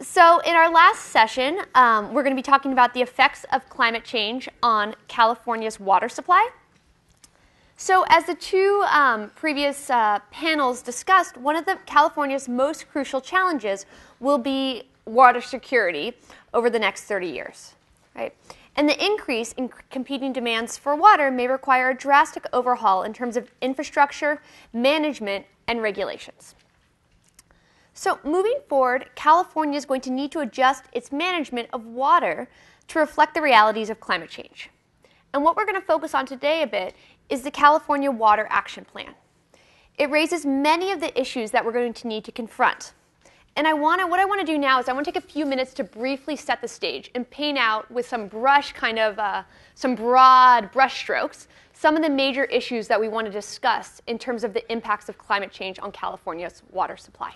So in our last session, we're going to be talking about the effects of climate change on California's water supply. So as the two previous panels discussed, one of California's most crucial challenges will be water security over the next 30 years. Right? And the increase in competing demands for water may require a drastic overhaul in terms of infrastructure, management, and regulations. So moving forward, California is going to need to adjust its management of water to reflect the realities of climate change. And what we're going to focus on today a bit is the California Water Action Plan. It raises many of the issues that we're going to need to confront. And what I want to do now is I want to take a few minutes to briefly set the stage and paint out with some some broad brush strokes, some of the major issues that we want to discuss in terms of the impacts of climate change on California's water supply.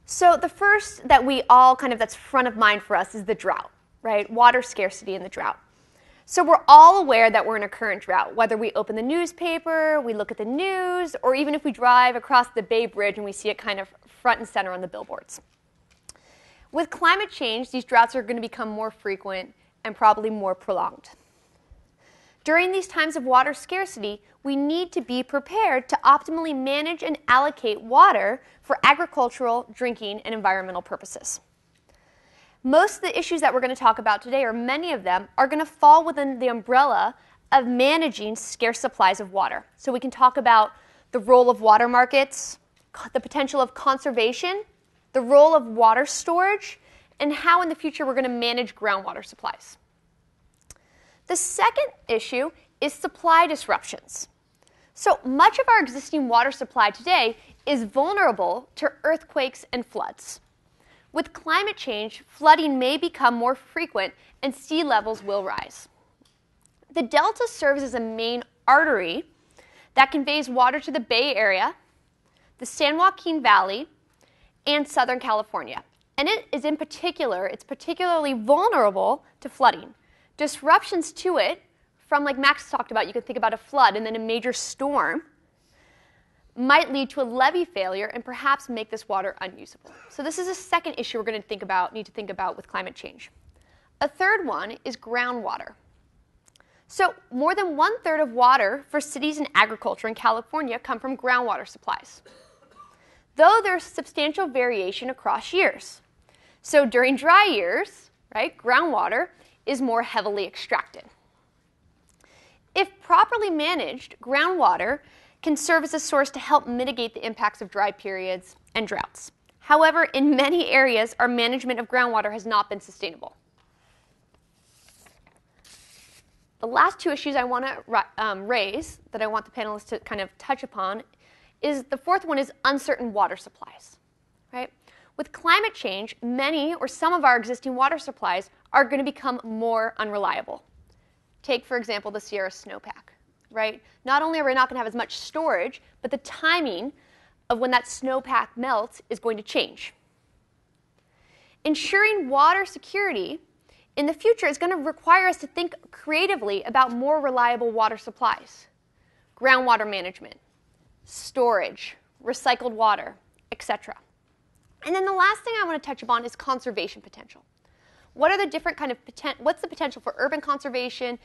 So the first that we all that's front of mind for us is the drought, right? Water scarcity and the drought. So we're all aware that we're in a current drought, whether we open the newspaper, we look at the news, or even if we drive across the Bay Bridge and we see it front and center on the billboards. With climate change, these droughts are going to become more frequent and probably more prolonged. During these times of water scarcity, we need to be prepared to optimally manage and allocate water for agricultural, drinking, and environmental purposes. Most of the issues that we're going to talk about today, or many of them, are going to fall within the umbrella of managing scarce supplies of water. So we can talk about the role of water markets, the potential of conservation, the role of water storage, and how in the future we're going to manage groundwater supplies. The second issue is supply disruptions. So much of our existing water supply today is vulnerable to earthquakes and floods. With climate change, flooding may become more frequent and sea levels will rise. The Delta serves as a main artery that conveys water to the Bay Area, the San Joaquin Valley, and Southern California. And it's particularly vulnerable to flooding. Disruptions to it, from like Max talked about, you can think about a flood and then a major storm, might lead to a levee failure and perhaps make this water unusable. So this is a second issue we're going to need to think about with climate change. A third one is groundwater. So more than 1/3 of water for cities and agriculture in California come from groundwater supplies, though there's substantial variation across years. So during dry years, right, groundwater is more heavily extracted. If properly managed, groundwater can serve as a source to help mitigate the impacts of dry periods and droughts. However, in many areas, our management of groundwater has not been sustainable. The last two issues I want to raise, that I want the panelists to touch upon, is the fourth one is uncertain water supplies. Right? With climate change, many or some of our existing water supplies are going to become more unreliable. Take, for example, the Sierra snowpack. Right? Not only are we not going to have as much storage, but the timing of when that snowpack melts is going to change. Ensuring water security in the future is going to require us to think creatively about more reliable water supplies, groundwater management, storage, recycled water, etc. And then the last thing I want to touch upon is conservation potential. What are the different what's the potential for urban conservation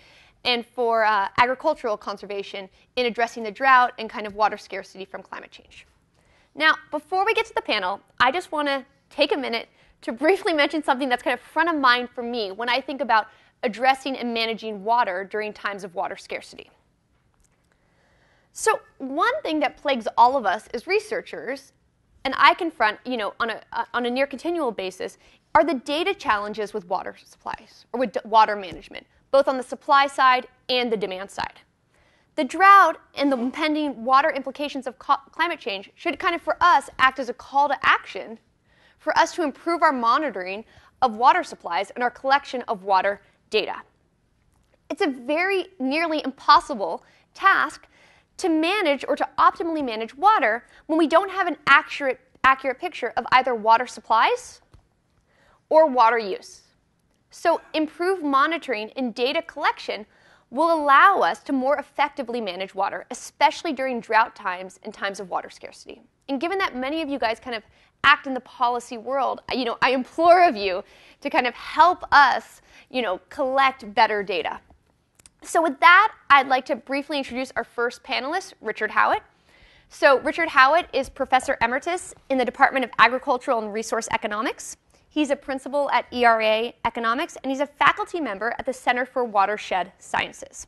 and for agricultural conservation in addressing the drought and water scarcity from climate change? Now, before we get to the panel, I just want to take a minute to briefly mention something that's front of mind for me when I think about addressing and managing water during times of water scarcity. So one thing that plagues all of us as researchers, and I confront on a near continual basis, are the data challenges with water supplies, or with water management, both on the supply side and the demand side. The drought and the impending water implications of climate change should for us act as a call to action for us to improve our monitoring of water supplies and our collection of water data. It's a very nearly impossible task to manage or to optimally manage water when we don't have an accurate picture of either water supplies or water use. So improved monitoring and data collection will allow us to more effectively manage water, especially during drought times and times of water scarcity. And given that many of you guys kind of act in the policy world, I implore of you to kind of help us, collect better data. So with that, I'd like to briefly introduce our first panelist, Richard Howitt. So Richard Howitt is Professor Emeritus in the Department of Agricultural and Resource Economics. He's a principal at ERA Economics, and he's a faculty member at the Center for Watershed Sciences.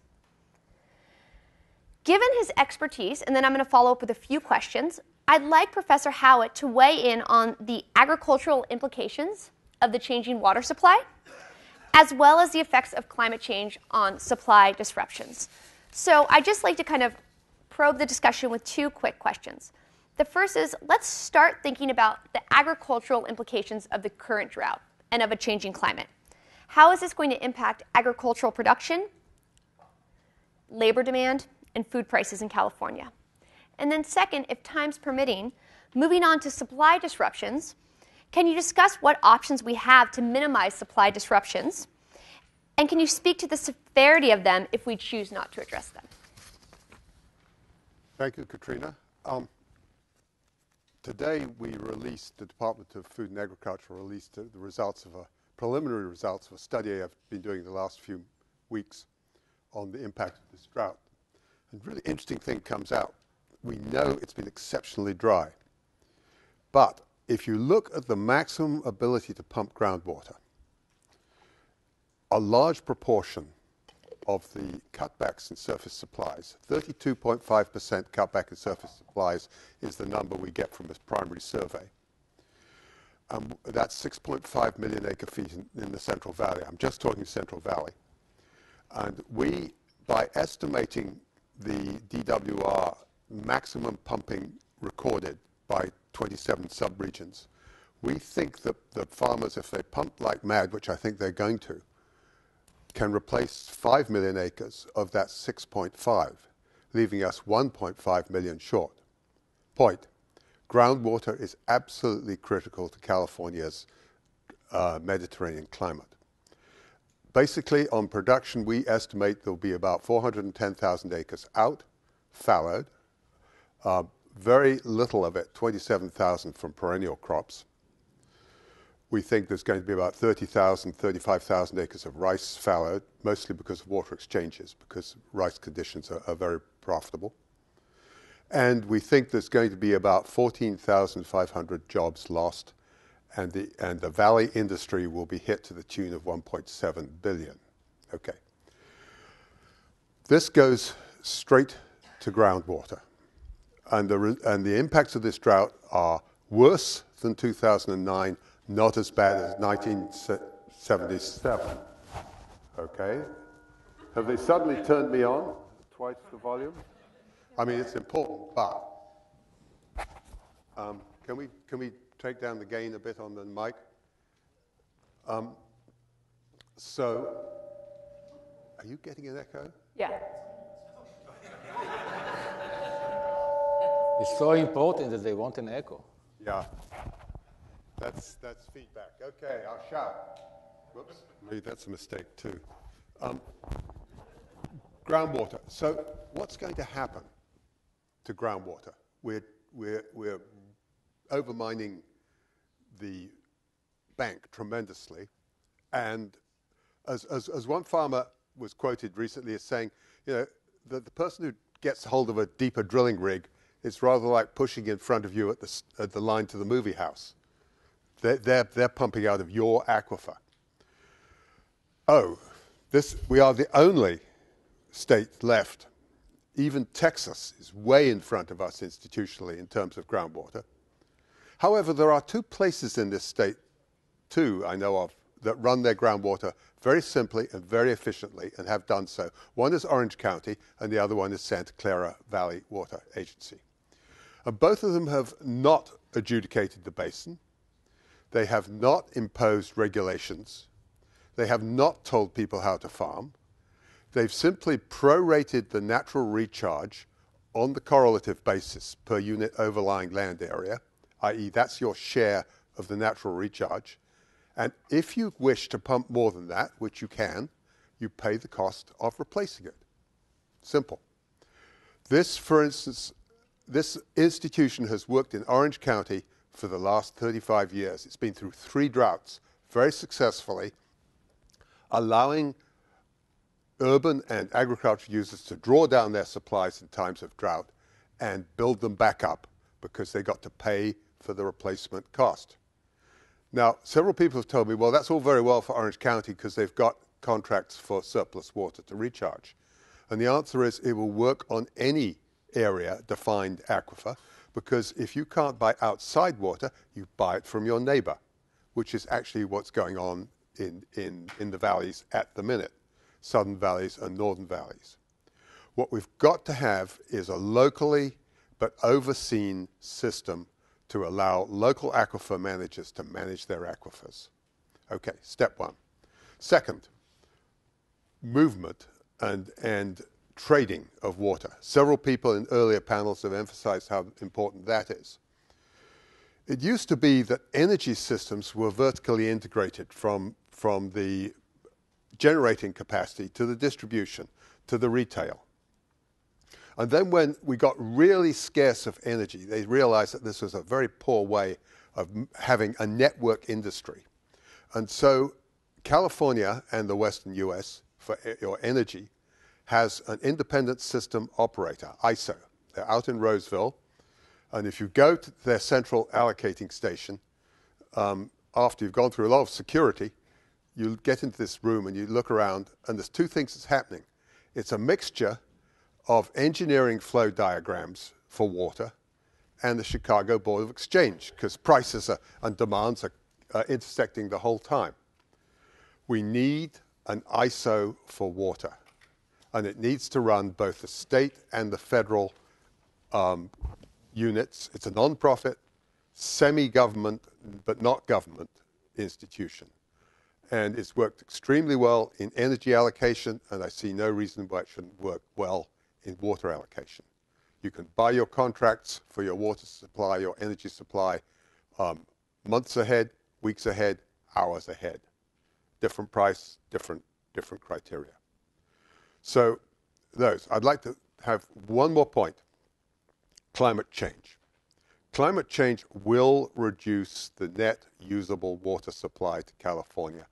Given his expertise, and then I'm going to follow up with a few questions, I'd like Professor Howitt to weigh in on the agricultural implications of the changing water supply, as well as the effects of climate change on supply disruptions. So I'd just like to kind of probe the discussion with two quick questions. The first is, let's start thinking about the agricultural implications of the current drought and of a changing climate. How is this going to impact agricultural production, labor demand, and food prices in California? And then second, if time's permitting, moving on to supply disruptions, can you discuss what options we have to minimize supply disruptions? And can you speak to the severity of them if we choose not to address them? Thank you, Katrina. Today we released, the Department of Food and Agriculture released the results of preliminary results of a study I've been doing the last few weeks on the impact of this drought. And a really interesting thing comes out. We know it's been exceptionally dry. But if you look at the maximum ability to pump groundwater, a large proportion of the cutbacks in surface supplies, 32.5% cutback in surface supplies is the number we get from this primary survey. That's 6.5 million acre feet in the Central Valley. I'm just talking Central Valley. And we, by estimating the DWR maximum pumping recorded by 27 subregions, we think that the farmers, if they pump like mad, which I think they're going to, can replace 5 million acres of that 6.5, leaving us 1.5 million short. Point. Groundwater is absolutely critical to California's Mediterranean climate. Basically, on production, we estimate there'll be about 410,000 acres out, fallowed. Very little of it, 27,000 from perennial crops. We think there's going to be about 30,000, 35,000 acres of rice fallowed, mostly because of water exchanges, because rice conditions are very profitable. And we think there's going to be about 14,500 jobs lost, and the valley industry will be hit to the tune of 1.7 billion. Okay. This goes straight to groundwater. And the impacts of this drought are worse than 2009, not as bad as 1977. Okay? Have they suddenly turned me on twice the volume? I mean, it's important, but can we take down the gain a bit on the mic? So, are you getting an echo? Yeah. It's so important that they want an echo. Yeah. That's feedback. Okay, I'll shout. Whoops, maybe that's a mistake too. Groundwater. So what's going to happen to groundwater? We're overmining the bank tremendously, and as one farmer was quoted recently as saying, the person who gets hold of a deeper drilling rig, it's rather like pushing in front of you at the line to the movie house. They're pumping out of your aquifer. We are the only state left. Even Texas is way in front of us institutionally in terms of groundwater. However, there are two places in this state, two I know of, that run their groundwater very simply and very efficiently and have done so. One is Orange County, and the other one is Santa Clara Valley Water Agency. And both of them have not adjudicated the basin. They have not imposed regulations. They have not told people how to farm. They've simply prorated the natural recharge on the correlative basis per unit overlying land area, i.e. that's your share of the natural recharge. And if you wish to pump more than that, which you can, you pay the cost of replacing it. Simple. This, for instance, this institution has worked in Orange County for the last 35 years. It's been through 3 droughts very successfully, allowing urban and agricultural users to draw down their supplies in times of drought and build them back up because they got to pay for the replacement cost. Now, several people have told me, well, that's all very well for Orange County because they've got contracts for surplus water to recharge. And the answer is it will work on any area-defined aquifer, because if you can't buy outside water, you buy it from your neighbor, which is actually what's going on in the valleys at the minute, southern valleys and northern valleys. What we've got to have is a locally but overseen system to allow local aquifer managers to manage their aquifers. Okay, step 1. Second, movement and trading of water. Several people in earlier panels have emphasized how important that is. It used to be that energy systems were vertically integrated from the generating capacity to the distribution to the retail. And then when we got really scarce of energy, they realized that this was a very poor way of having a network industry. And so California and the Western US for your energy has an independent system operator, ISO. They're out in Roseville. And if you go to their central allocating station, after you've gone through a lot of security, you get into this room and you look around, and there's 2 things that's happening. It's a mixture of engineering flow diagrams for water and the Chicago Board of Exchange, because prices and demands are intersecting the whole time. We need an ISO for water, and it needs to run both the state and the federal units. It's a non-profit, semi-government, but not government institution. And it's worked extremely well in energy allocation, and I see no reason why it shouldn't work well in water allocation. You can buy your contracts for your water supply, your energy supply, months ahead, weeks ahead, hours ahead. Different price, different criteria. So those. I'd like to have one more point. Climate change. Climate change will reduce the net usable water supply to California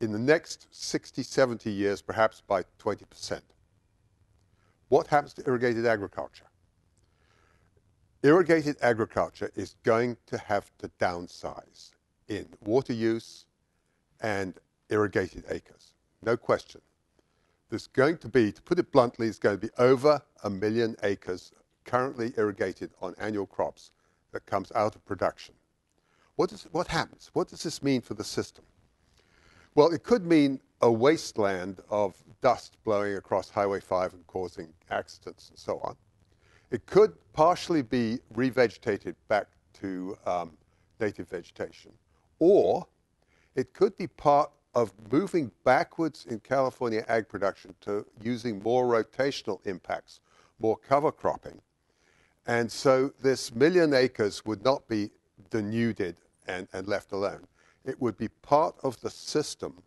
in the next 60, 70 years, perhaps by 20%. What happens to irrigated agriculture? Irrigated agriculture is going to have to downsize in water use and irrigated acres. No question. There's going to be, to put it bluntly, it's going to be over 1 million acres currently irrigated on annual crops that comes out of production. What happens? What does this mean for the system? Well, it could mean a wasteland of dust blowing across Highway 5 and causing accidents and so on. It could partially be revegetated back to native vegetation. Or it could be part of moving backwards in California ag production to using more rotational impacts, more cover cropping. And so this 1 million acres would not be denuded and left alone. It would be part of the system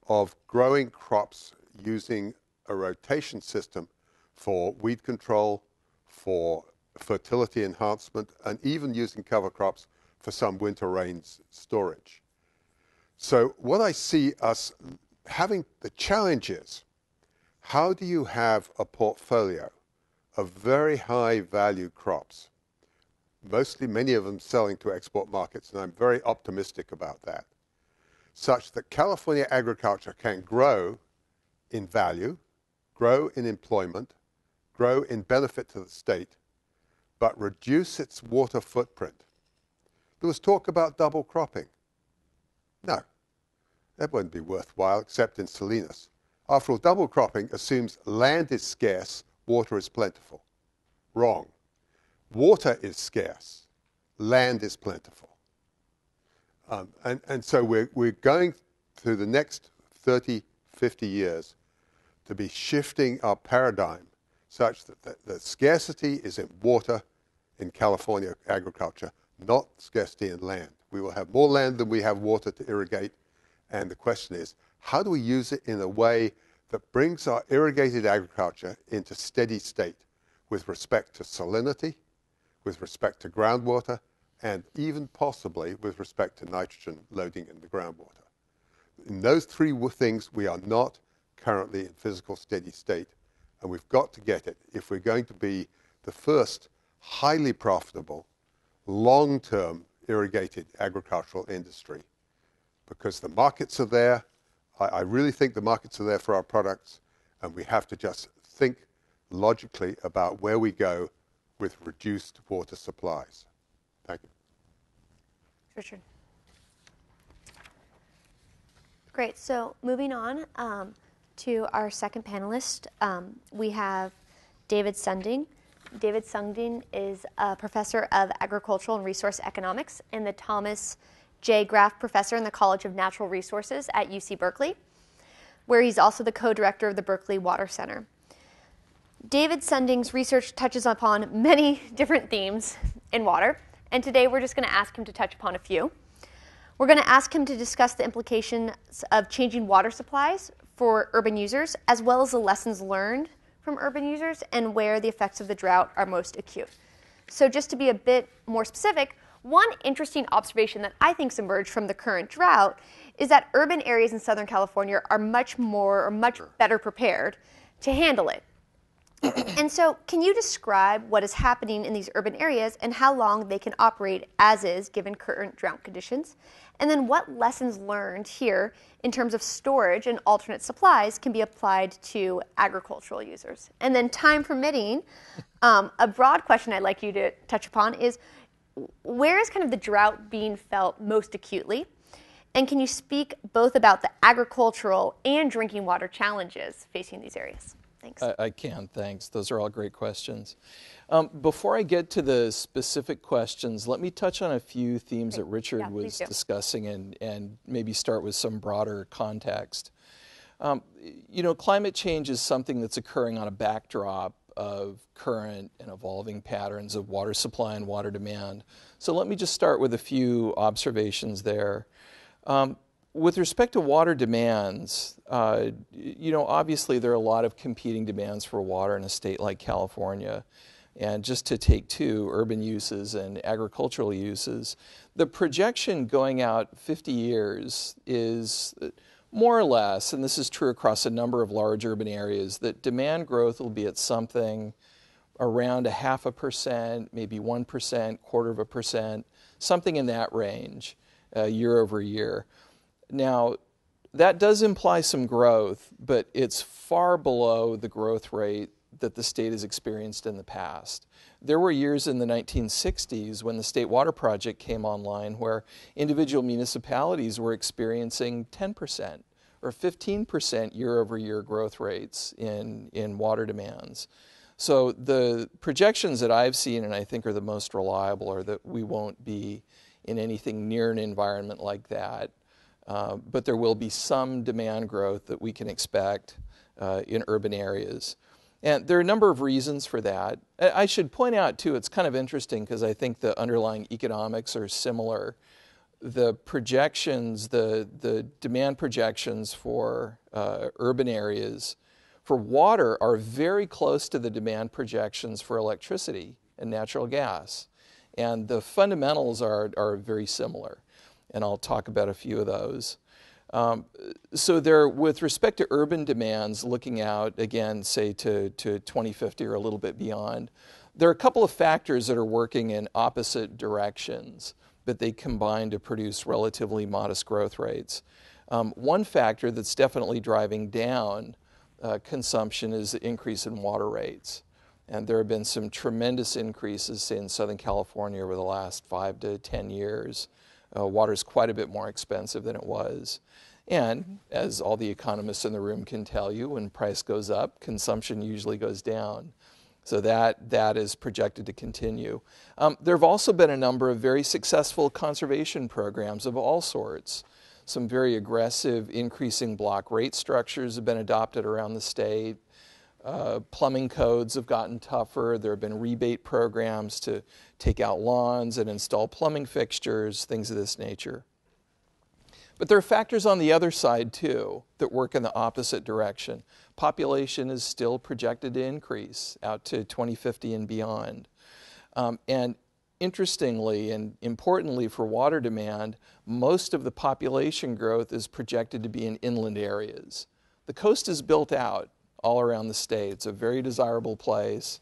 of growing crops using a rotation system for weed control, for fertility enhancement, and even using cover crops for some winter rains storage. So what I see us having, the challenge is, how do you have a portfolio of very high value crops, mostly many of them selling to export markets, and I'm very optimistic about that, such that California agriculture can grow in value, grow in employment, grow in benefit to the state, but reduce its water footprint. There was talk about double cropping. No, that wouldn't be worthwhile except in Salinas. After all, double cropping assumes land is scarce, water is plentiful. Wrong. Water is scarce, land is plentiful. And so we're going through the next 30, 50 years to be shifting our paradigm such that the scarcity is in water in California agriculture, not scarcity in land. We will have more land than we have water to irrigate. And the question is, how do we use it in a way that brings our irrigated agriculture into steady state with respect to salinity, with respect to groundwater, and even possibly with respect to nitrogen loading in the groundwater. In those three things, we are not currently in physical steady state, and we've got to get it if we're going to be the first highly profitable, long-term irrigated agricultural industry, because the markets are there. I really think the markets are there for our products, and we have to just think logically about where we go with reduced water supplies. Thank you. Richard. Great. So moving on to our second panelist, we have David Sunding. David Sunding is a professor of agricultural and resource economics and the Thomas J. Graff Professor in the College of Natural Resources at UC Berkeley, where he's also the co-director of the Berkeley Water Center. David Sunding's research touches upon many different themes in water, and today we're just going to ask him to touch upon a few. We're going to ask him to discuss the implications of changing water supplies for urban users, as well as the lessons learned from urban users and where the effects of the drought are most acute. So just to be a bit more specific, one interesting observation that I think's emerged from the current drought is that urban areas in Southern California are much better prepared to handle it. And so can you describe what is happening in these urban areas and how long they can operate as is given current drought conditions? And then what lessons learned here in terms of storage and alternate supplies can be applied to agricultural users? And then time permitting, a broad question I'd like you to touch upon is, where is kind of the drought being felt most acutely? And can you speak both about the agricultural and drinking water challenges facing these areas? Thanks. I can, thanks. Those are all great questions. Before I get to the specific questions, let me touch on a few themes that Richard was discussing and maybe start with some broader context. Climate change is something that's occurring on a backdrop of current and evolving patterns of water supply and water demand. So let me just start with a few observations there. With respect to water demands, obviously there are a lot of competing demands for water in a state like California. And just to take two, urban uses and agricultural uses, the projection going out 50 years is more or less, and this is true across a number of large urban areas, that demand growth will be at something around 0.5%, maybe 1%, 0.25%, something in that range year over year. Now, that does imply some growth, but it's far below the growth rate that the state has experienced in the past. There were years in the 1960s when the State Water Project came online where individual municipalities were experiencing 10% or 15% year-over-year growth rates in water demands. So the projections that I've seen and I think are the most reliable are that we won't be in anything near an environment like that. But there will be some demand growth that we can expect in urban areas. And there are a number of reasons for that. I should point out, too, it's kind of interesting because I think the underlying economics are similar. The projections, the demand projections for urban areas for water are very close to the demand projections for electricity and natural gas. And the fundamentals are very similar. And I'll talk about a few of those. So there, with respect to urban demands, looking out, again, say to 2050 or a little bit beyond, there are a couple of factors that are working in opposite directions, but they combine to produce relatively modest growth rates. One factor that's definitely driving down consumption is the increase in water rates. And there have been some tremendous increases, say, in Southern California over the last 5 to 10 years. Water is quite a bit more expensive than it was. And as all the economists in the room can tell you, when price goes up, consumption usually goes down. So that is projected to continue. There have also been a number of very successful conservation programs of all sorts. Some very aggressive increasing block rate structures have been adopted around the state. Plumbing codes have gotten tougher. There have been rebate programs to take out lawns and install plumbing fixtures, things of this nature. But there are factors on the other side, too, that work in the opposite direction. population is still projected to increase out to 2050 and beyond. And interestingly and importantly for water demand, most of the population growth is projected to be in inland areas. The coast is built out all around the state. It's a very desirable place.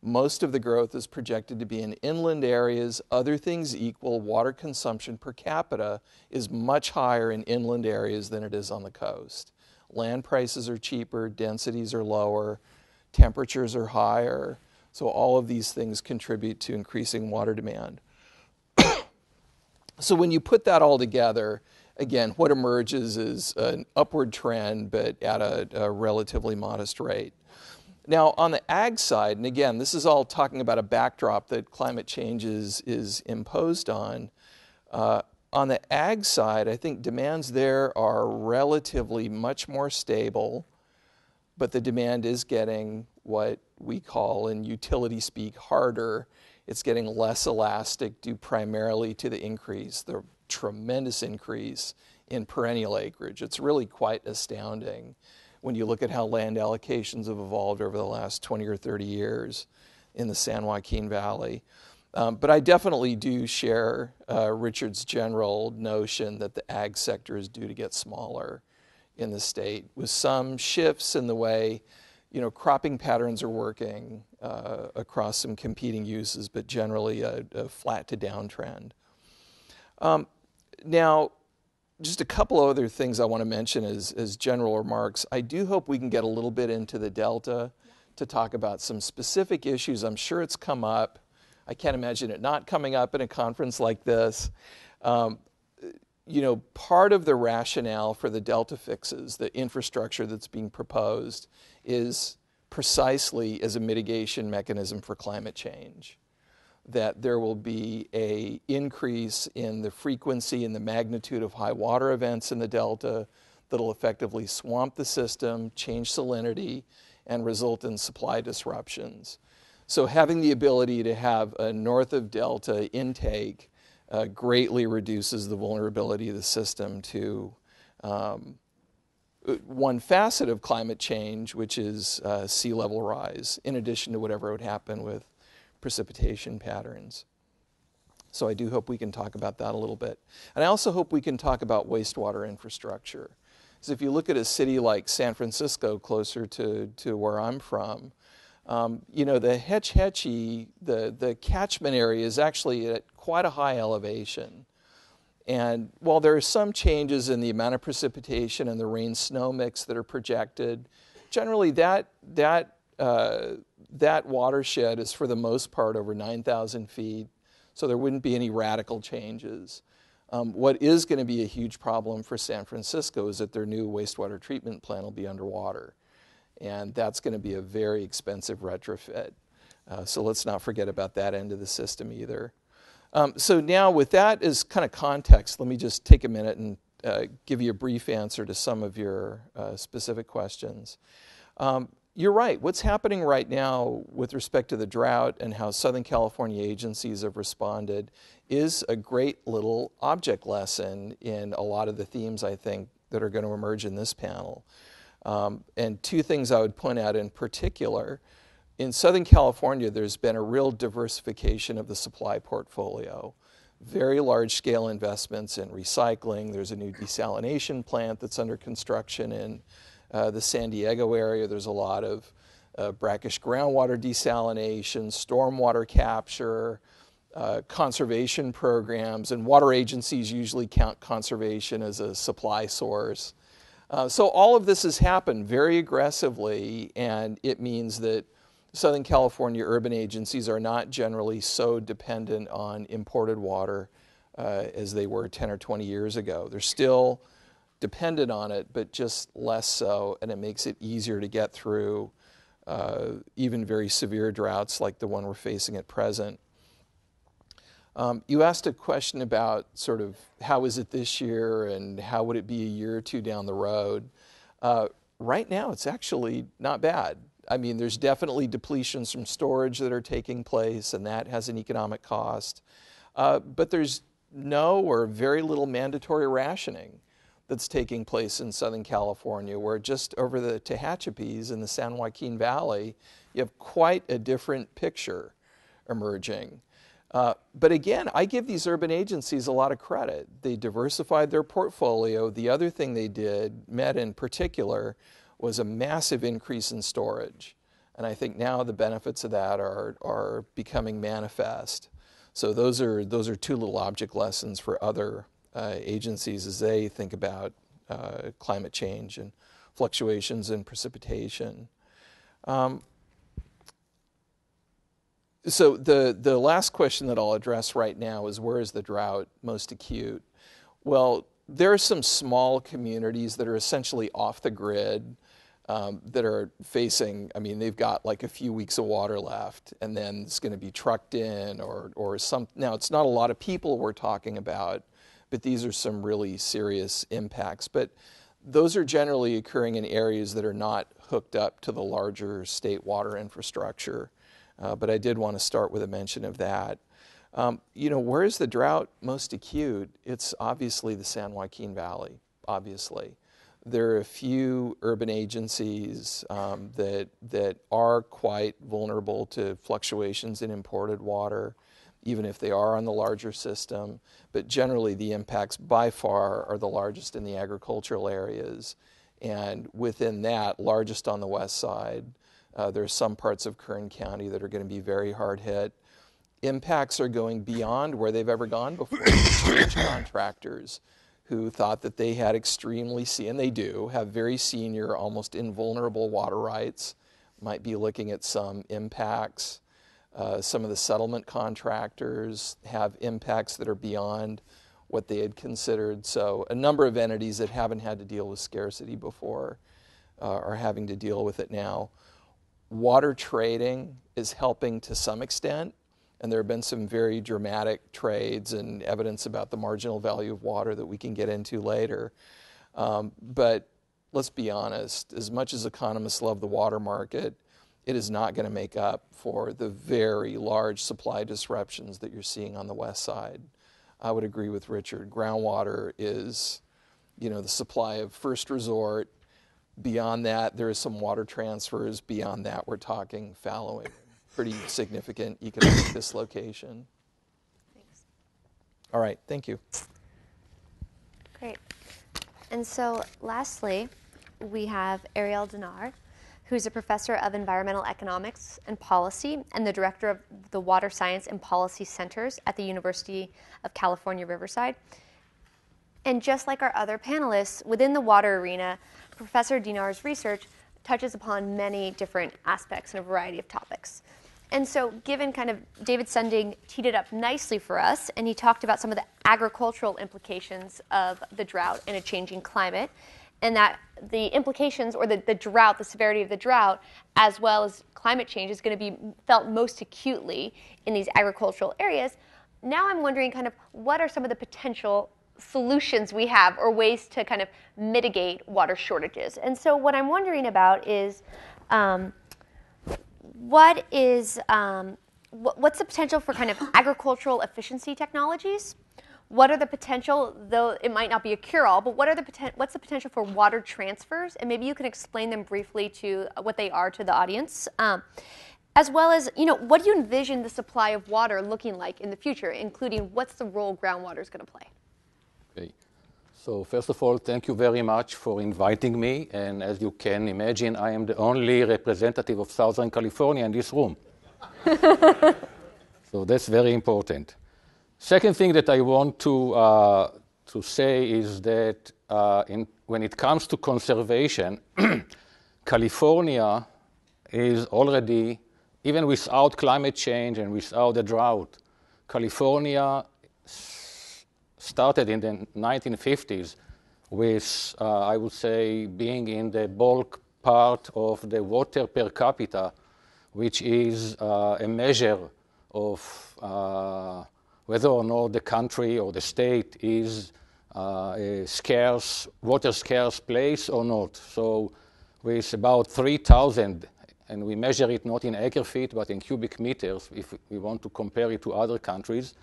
Most of the growth is projected to be in inland areas. Other things equal, water consumption per capita is much higher in inland areas than it is on the coast. Land prices are cheaper, densities are lower, temperatures are higher. So all of these things contribute to increasing water demand. So when you put that all together, again, what emerges is an upward trend, but at a relatively modest rate. Now, on the ag side, and again, this is all talking about a backdrop that climate change is imposed on. On the ag side, I think demands there are relatively much more stable, but the demand is getting what we call in utility speak harder. It's getting less elastic due primarily to the tremendous increase in perennial acreage. It's really quite astounding when you look at how land allocations have evolved over the last 20 or 30 years in the San Joaquin Valley. But I definitely do share Richard's general notion that the ag sector is due to get smaller in the state, with some shifts in the way cropping patterns are working across some competing uses, but generally a flat to down trend. Now, just a couple of other things I want to mention as general remarks. I do hope we can get a little bit into the Delta to talk about some specific issues. I'm sure it's come up. I can't imagine it not coming up in a conference like this. Part of the rationale for the Delta fixes, the infrastructure that's being proposed, is precisely as a mitigation mechanism for climate change. That there will be an increase in the frequency and the magnitude of high water events in the Delta that'll effectively swamp the system, change salinity, and result in supply disruptions. So having the ability to have a north of Delta intake greatly reduces the vulnerability of the system to one facet of climate change, which is sea level rise, in addition to whatever would happen with precipitation patterns. So I do hope we can talk about that a little bit. And I also hope we can talk about wastewater infrastructure. So if you look at a city like San Francisco, closer to where I'm from, the Hetch Hetchy, the catchment area is actually at quite a high elevation. And while there are some changes in the amount of precipitation and the rain-snow mix that are projected, generally that watershed is for the most part over 9,000 feet, so there wouldn't be any radical changes. What is going to be a huge problem for San Francisco is that their new wastewater treatment plant will be underwater. And that's going to be a very expensive retrofit. So let's not forget about that end of the system either. So now with that as kind of context, let me just take a minute and give you a brief answer to some of your specific questions. You're right. What's happening right now with respect to the drought and how Southern California agencies have responded is a great little object lesson in a lot of the themes, I think, that are going to emerge in this panel. And two things I would point out in particular. In Southern California, there's been a real diversification of the supply portfolio. Very large-scale investments in recycling. There's a new desalination plant that's under construction in the San Diego area. There's a lot of brackish groundwater desalination, stormwater capture, conservation programs, and water agencies usually count conservation as a supply source. So all of this has happened very aggressively, and it means that Southern California urban agencies are not generally so dependent on imported water as they were 10 or 20 years ago. They're still dependent on it, but just less so, and it makes it easier to get through even very severe droughts like the one we're facing at present. You asked a question about sort of how is it this year and how would it be a year or two down the road. Right now, it's actually not bad. I mean, there's definitely depletions from storage that are taking place, and that has an economic cost. But there's no or very little mandatory rationing. that's taking place in Southern California, where just over the Tehachapis in the San Joaquin Valley, you have quite a different picture emerging. But again, I give these urban agencies a lot of credit. They diversified their portfolio. The other thing they did, Met in particular, was a massive increase in storage. And I think now the benefits of that are becoming manifest. So those are two little object lessons for other agencies as they think about climate change and fluctuations in precipitation. So the last question that I'll address right now is, where is the drought most acute? Well, there are some small communities that are essentially off the grid that are facing, I mean, they've got like a few weeks of water left, and then it's going to be trucked in or some. Now, it's not a lot of people we're talking about, but these are some really serious impacts. But those are generally occurring in areas that are not hooked up to the larger state water infrastructure. But I did want to start with a mention of that. Where is the drought most acute? It's obviously the San Joaquin Valley, obviously. There are a few urban agencies that are quite vulnerable to fluctuations in imported water, even if they are on the larger system. But generally, the impacts by far are the largest in the agricultural areas. And within that, largest on the west side. There are some parts of Kern County that are going to be very hard hit. Impacts are going beyond where they've ever gone before. Sewage contractors who thought that they had and they do, have very senior, almost invulnerable water rights, might be looking at some impacts. Some of the settlement contractors have impacts that are beyond what they had considered. So a number of entities that haven't had to deal with scarcity before are having to deal with it now. Water trading is helping to some extent, and there have been some very dramatic trades and evidence about the marginal value of water that we can get into later. But let's be honest, as much as economists love the water market, it is not going to make up for the very large supply disruptions that you're seeing on the west side. I would agree with Richard. Groundwater is, the supply of first resort. Beyond that, there is some water transfers. Beyond that, we're talking fallowing, pretty significant economic dislocation. Thanks. All right, thank you. Great. And so lastly, we have Ariel Dinar, who's a professor of environmental economics and policy and the director of the Water Science and Policy Centers at the University of California, Riverside. And just like our other panelists, within the water arena, Professor Dinar's research touches upon many different aspects and a variety of topics. And so given kind of David Sunding teed it up nicely for us, and he talked about some of the agricultural implications of the drought in a changing climate, and that the implications or the drought, the severity of the drought, as well as climate change is going to be felt most acutely in these agricultural areas. Now I'm wondering kind of what are some of the potential solutions we have or ways to kind of mitigate water shortages. And so what I'm wondering about is what's the potential for kind of agricultural efficiency technologies? What are the potential, though it might not be a cure-all, but what's the potential for water transfers? And maybe you can explain them briefly to what they are to the audience. As well as, what do you envision the supply of water looking like in the future, including what's the role groundwater is going to play? Okay. So first of all, thank you very much for inviting me. And as you can imagine, I am the only representative of Southern California in this room. So that's very important. Second thing that I want to say is that when it comes to conservation, California is already, even without climate change and without the drought, California started in the 1950s with, I would say, being in the bulk part of the water per capita, which is a measure of whether or not the country or the state is a scarce, water scarce place or not. So with about 3,000, and we measure it not in acre feet, but in cubic meters, if we want to compare it to other countries,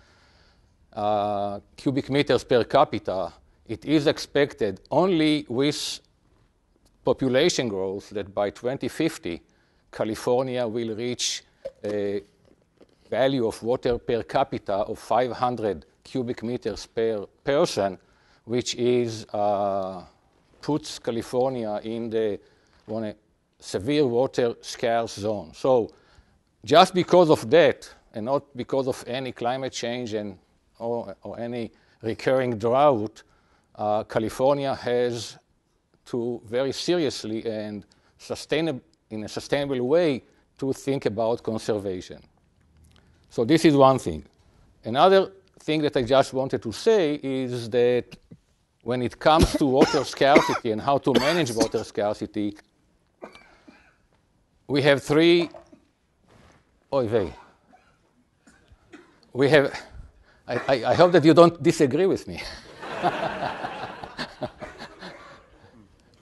cubic meters per capita it is expected only with population growth that by 2050, California will reach a value of water per capita of 500 cubic meters per person, which is puts California in the severe water scarce zone. So just because of that, and not because of any climate change or any recurring drought, California has to very seriously and in a sustainable way to think about conservation. So this is one thing. Another thing that I just wanted to say is that when it comes to water scarcity and how to manage water scarcity, we have three. We have. I hope that you don't disagree with me.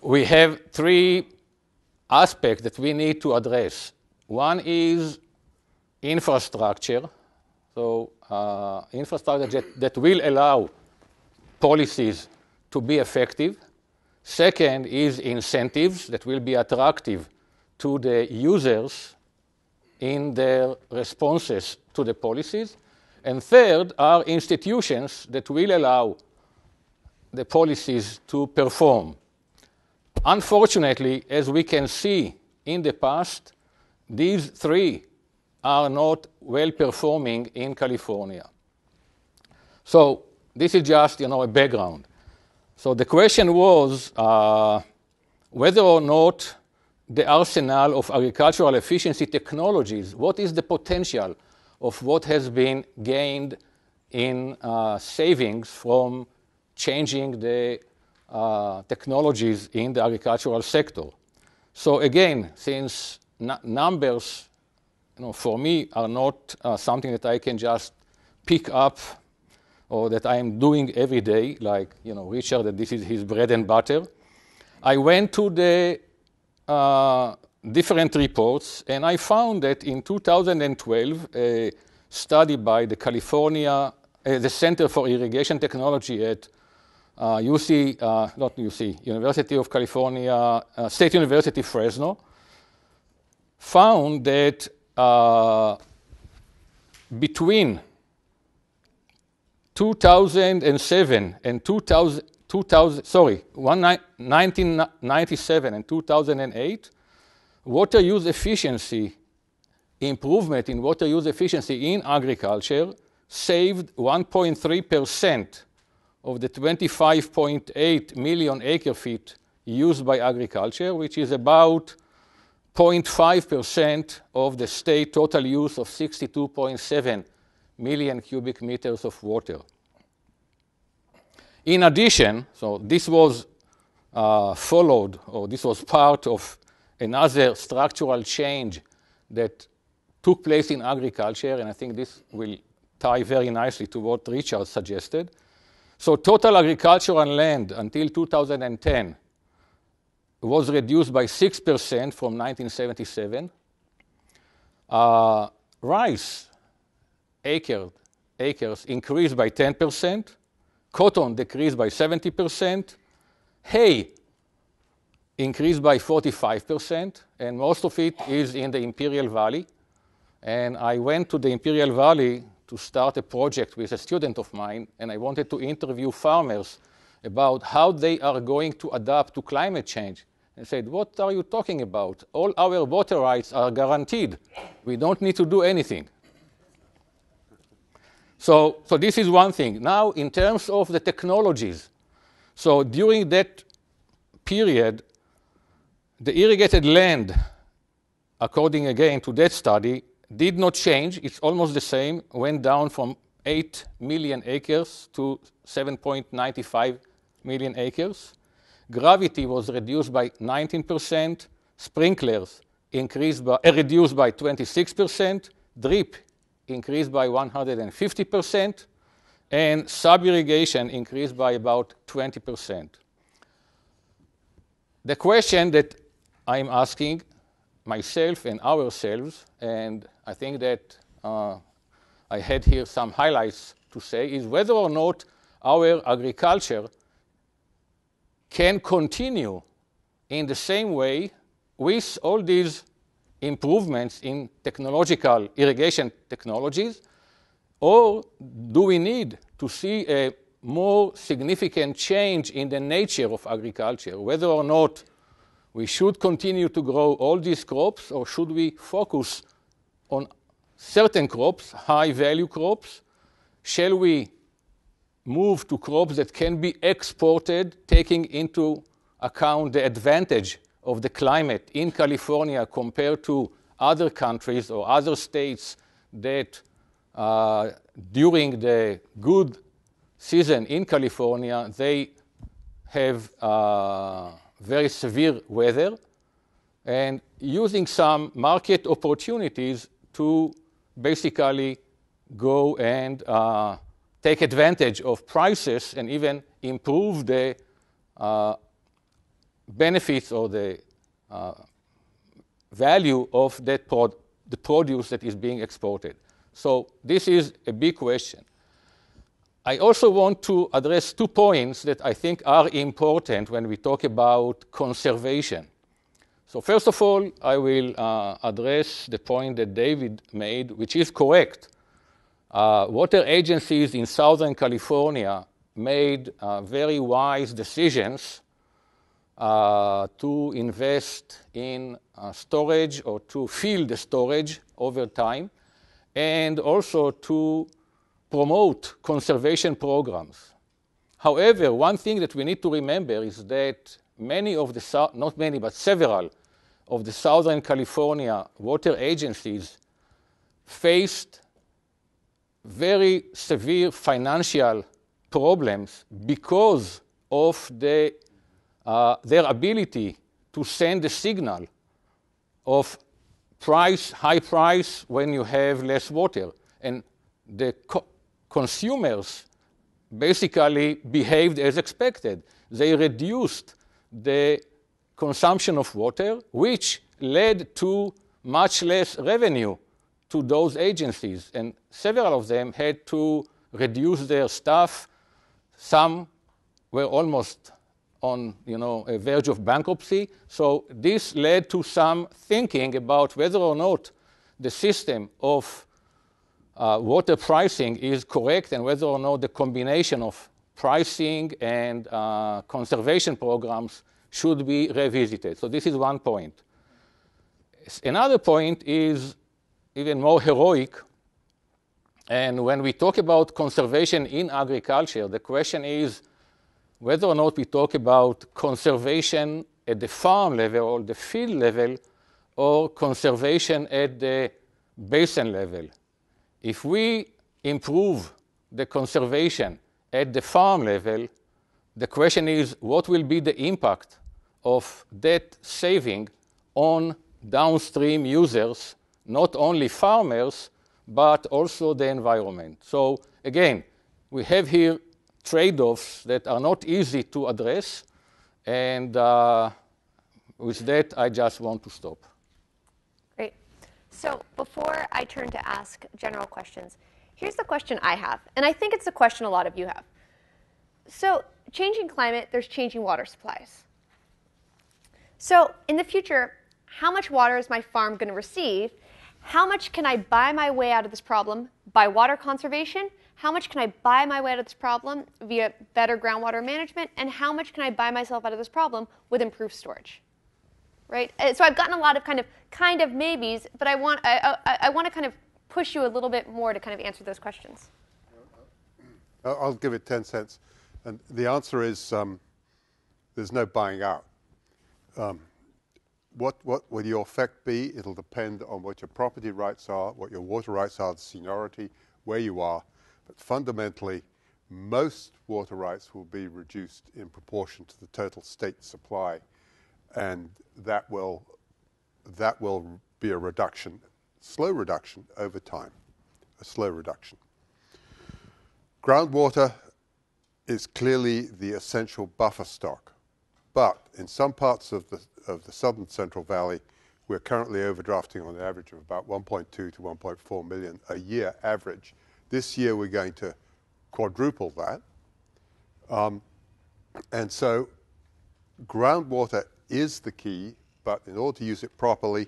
We have three aspects that we need to address. One is infrastructure, so infrastructure that will allow policies to be effective. Second is incentives that will be attractive to the users in their responses to the policies. And third are institutions that will allow the policies to perform. Unfortunately, as we can see in the past, these three are not well performing in California. So this is just, a background. So the question was whether or not the arsenal of agricultural efficiency technologies, what is the potential of what has been gained in savings from changing the technologies in the agricultural sector. So again, since numbers, for me are not something that I can just pick up or that I am doing every day, like Richard, that this is his bread and butter. I went to the different reports, and I found that in 2012, a study by the the Center for Irrigation Technology at University of California, State University Fresno, found that between 1997 and 2008, water use efficiency, improvement in water use efficiency in agriculture saved 1.3% of the 25.8 million acre feet used by agriculture, which is about 0.5% of the state total use of 62.7 million cubic meters of water. In addition, so this was followed, or this was part of another structural change that took place in agriculture, and I think this will tie very nicely to what Richard suggested. So total agricultural land until 2010 was reduced by 6% from 1977. Rice acres increased by 10%. Cotton decreased by 70%. Hay increased by 45%, and most of it is in the Imperial Valley. And I went to the Imperial Valley to start a project with a student of mine, and I wanted to interview farmers about how they are going to adapt to climate change. I said, what are you talking about? All our water rights are guaranteed. We don't need to do anything. So this is one thing. Now, in terms of the technologies, so during that period, the irrigated land, according again to that study, did not change. It's almost the same, went down from 8 million acres to 7.95 million acres. Gravity was reduced by 19%. Sprinklers reduced by 26%. Drip increased by 150%. And sub-irrigation increased by about 20%. The question that I'm asking myself and ourselves, and I think that I had here some highlights to say, is whether or not our agriculture can continue in the same way with all these improvements in technological irrigation technologies, or do we need to see a more significant change in the nature of agriculture, whether or not we should continue to grow all these crops, or should we focus on certain crops, high-value crops? Shall we move to crops that can be exported, taking into account the advantage of the climate in California compared to other countries or other states that during the good season in California, they have very severe weather, and using some market opportunities to basically go and take advantage of prices and even improve the benefits or the value of that the produce that is being exported. So this is a big question. I also want to address 2 points that I think are important when we talk about conservation. So first of all, I will address the point that David made, which is correct. Water agencies in Southern California made very wise decisions to invest in storage or to fill the storage over time, and also to promote conservation programs. However, one thing that we need to remember is that many of the, not many, but several of the Southern California water agencies faced very severe financial problems because of their ability to send a signal of high price when you have less water. And the consumers basically behaved as expected. They reduced the consumption of water, which led to much less revenue to those agencies. And several of them had to reduce their staff. Some were almost on a verge of bankruptcy. So this led to some thinking about whether or not the system of water pricing is correct, and whether or not the combination of pricing and conservation programs should be revisited. So this is one point. Another point is even more heroic. And when we talk about conservation in agriculture, the question is whether or not we talk about conservation at the farm level or the field level, or conservation at the basin level. If we improve the conservation at the farm level, the question is what will be the impact of that saving on downstream users, not only farmers, but also the environment. So again, we have here trade-offs that are not easy to address, and with that, I just want to stop. Great. So before I turn to ask general questions, here's the question I have, and I think it's the question a lot of you have. So changing climate, there's changing water supplies. So in the future, how much water is my farm going to receive? How much can I buy my way out of this problem by water conservation? How much can I buy my way out of this problem via better groundwater management? And how much can I buy myself out of this problem with improved storage? Right? So I've gotten a lot of kind of maybes, but I want to kind of push you a little bit more to kind of answer those questions. I'll give it 10 cents. And the answer is there's no buying out. What will your effect be? It'll depend on what your property rights are, what your water rights are, the seniority, where you are. But fundamentally, most water rights will be reduced in proportion to the total state supply. And that will be a reduction, slow reduction over time, a slow reduction. Groundwater is clearly the essential buffer stock. But in some parts of the southern Central Valley, we're currently overdrafting on an average of about 1.2 to 1.4 million a year average. This year we're going to quadruple that. And so groundwater is the key, but in order to use it properly,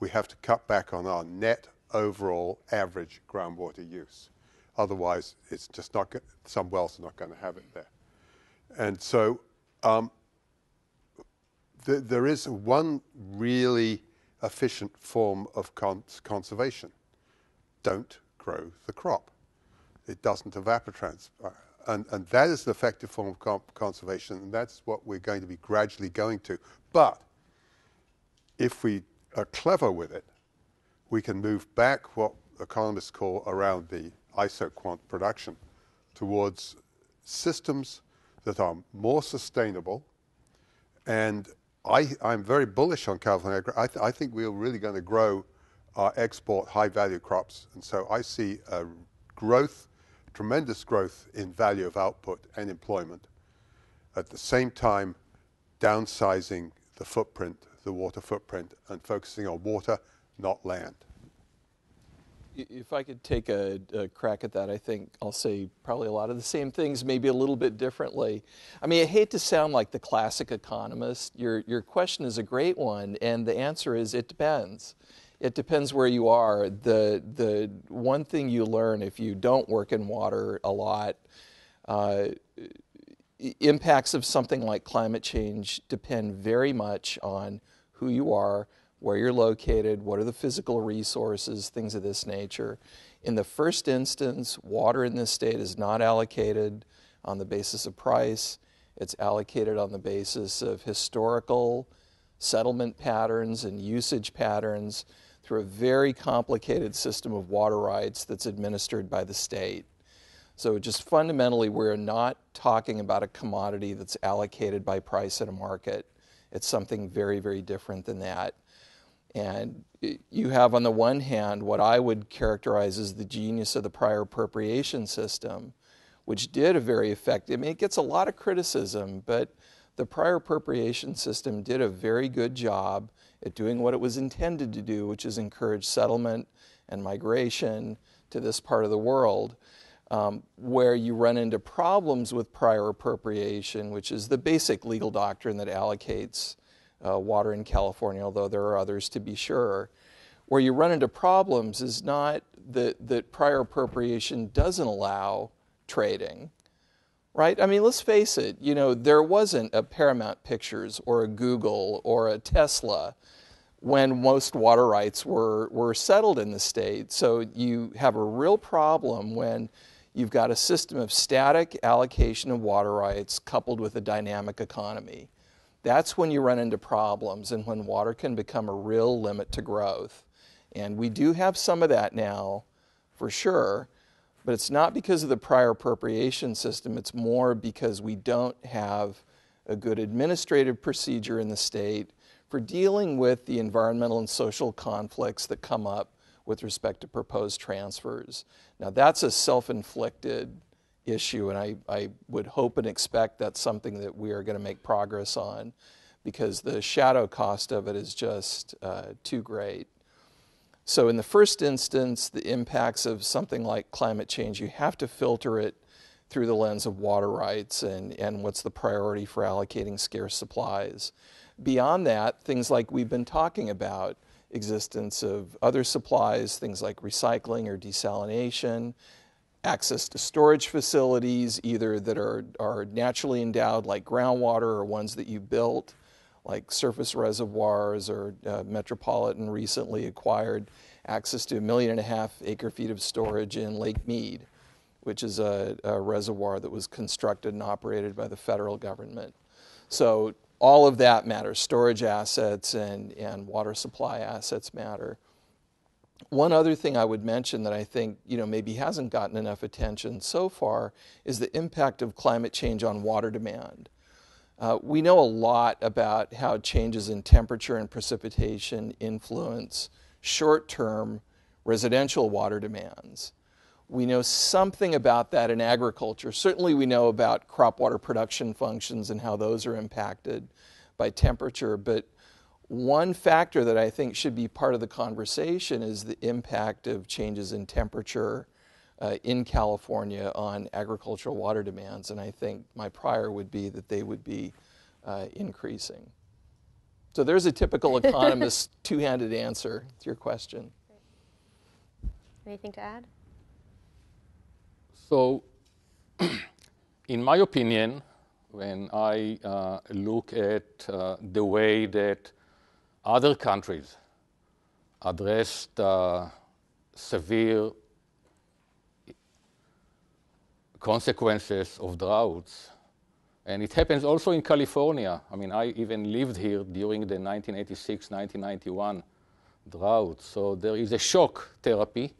we have to cut back on our net overall average groundwater use. Otherwise, it's just not some wells are not going to have it there. And so there is one really efficient form of conservation. Don't grow the crop. It doesn't evapotranspire. And that is an effective form of conservation, and that's what we're going to be gradually going to. But if we are clever with it, we can move back what economists call around the isoquant production towards systems that are more sustainable. And I'm very bullish on California. I think we're really going to grow our export high-value crops. And so I see a growth, tremendous growth in value of output and employment, at the same time downsizing the footprint, the water footprint, and focusing on water, not land. If I could take a crack at that, I think I'll say probably a lot of the same things, maybe a little bit differently. I mean, I hate to sound like the classic economist. Your question is a great one, and the answer is it depends. It depends where you are. The one thing you learn if you don't work in water a lot, impacts of something like climate change depend very much on who you are, where you're located, what are the physical resources, things of this nature. In the first instance, water in this state is not allocated on the basis of price. It's allocated on the basis of historical settlement patterns and usage patterns through a very complicated system of water rights that's administered by the state. So just fundamentally, we're not talking about a commodity that's allocated by price in a market. It's something very, very different than that. And you have on the one hand what I would characterize as the genius of the prior appropriation system, which did a very effective, I mean, it gets a lot of criticism, but the prior appropriation system did a very good job at doing what it was intended to do, which is encourage settlement and migration to this part of the world. Where you run into problems with prior appropriation, which is the basic legal doctrine that allocates water in California, although there are others to be sure. Where you run into problems is not that prior appropriation doesn't allow trading, right? I mean, let's face it, you know, there wasn't a Paramount Pictures or a Google or a Tesla when most water rights were settled in the state. So you have a real problem when you've got a system of static allocation of water rights coupled with a dynamic economy. That's when you run into problems and when water can become a real limit to growth. And we do have some of that now, for sure, but it's not because of the prior appropriation system. It's more because we don't have a good administrative procedure in the state for dealing with the environmental and social conflicts that come up with respect to proposed transfers. Now, that's a self-inflicted issue, and I would hope and expect that's something that we are going to make progress on, because the shadow cost of it is just too great. So in the first instance, the impacts of something like climate change, you have to filter it through the lens of water rights and what's the priority for allocating scarce supplies. Beyond that, things like we've been talking about, existence of other supplies, things like recycling or desalination, access to storage facilities, either that are naturally endowed like groundwater or ones that you built, like surface reservoirs, or Metropolitan recently acquired access to 1.5 million acre-feet of storage in Lake Mead, which is a reservoir that was constructed and operated by the federal government. So all of that matters. Storage assets and water supply assets matter. One other thing I would mention that I think, you know, maybe hasn't gotten enough attention so far is the impact of climate change on water demand. We know a lot about how changes in temperature and precipitation influence short-term residential water demands. We know something about that in agriculture. Certainly we know about crop water production functions and how those are impacted by temperature, but one factor that I think should be part of the conversation is the impact of changes in temperature in California on agricultural water demands, and I think my prior would be that they would be increasing. So there's a typical economist two-handed answer to your question. Anything to add? So, in my opinion, when I look at the way that other countries addressed severe consequences of droughts, and it happens also in California. I mean, I even lived here during the 1986-1991 drought. So there is a shock therapy,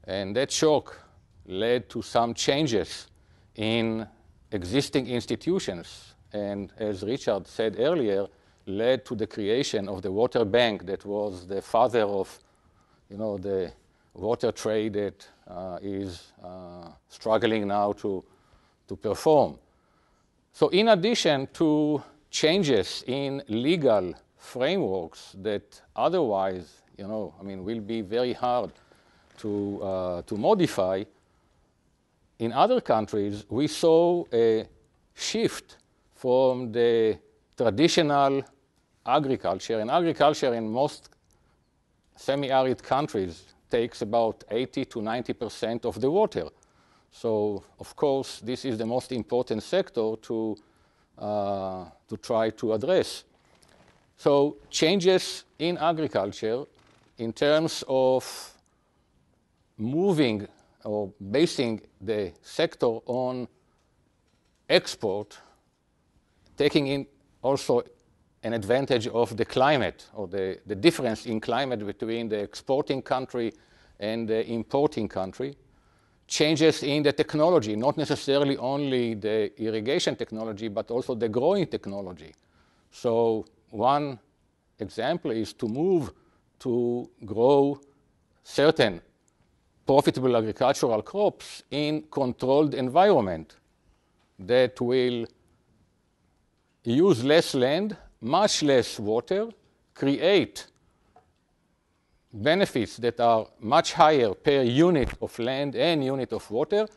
and that shock led to some changes in existing institutions. And as Richard said earlier, led to the creation of the water bank that was the father of, the water trade that is struggling now to perform. So in addition to changes in legal frameworks that otherwise, will be very hard to modify, in other countries, we saw a shift from the traditional agriculture, and agriculture in most semi-arid countries takes about 80 to 90% of the water. So, of course, this is the most important sector to try to address. So, changes in agriculture in terms of moving or basing the sector on export, taking in also an advantage of the climate or the difference in climate between the exporting country and the importing country. Changes in the technology, not necessarily only the irrigation technology, but also the growing technology. So one example is to move to grow certain profitable agricultural crops in controlled environment that will use less land, much less water, create benefits that are much higher per unit of land and unit of water,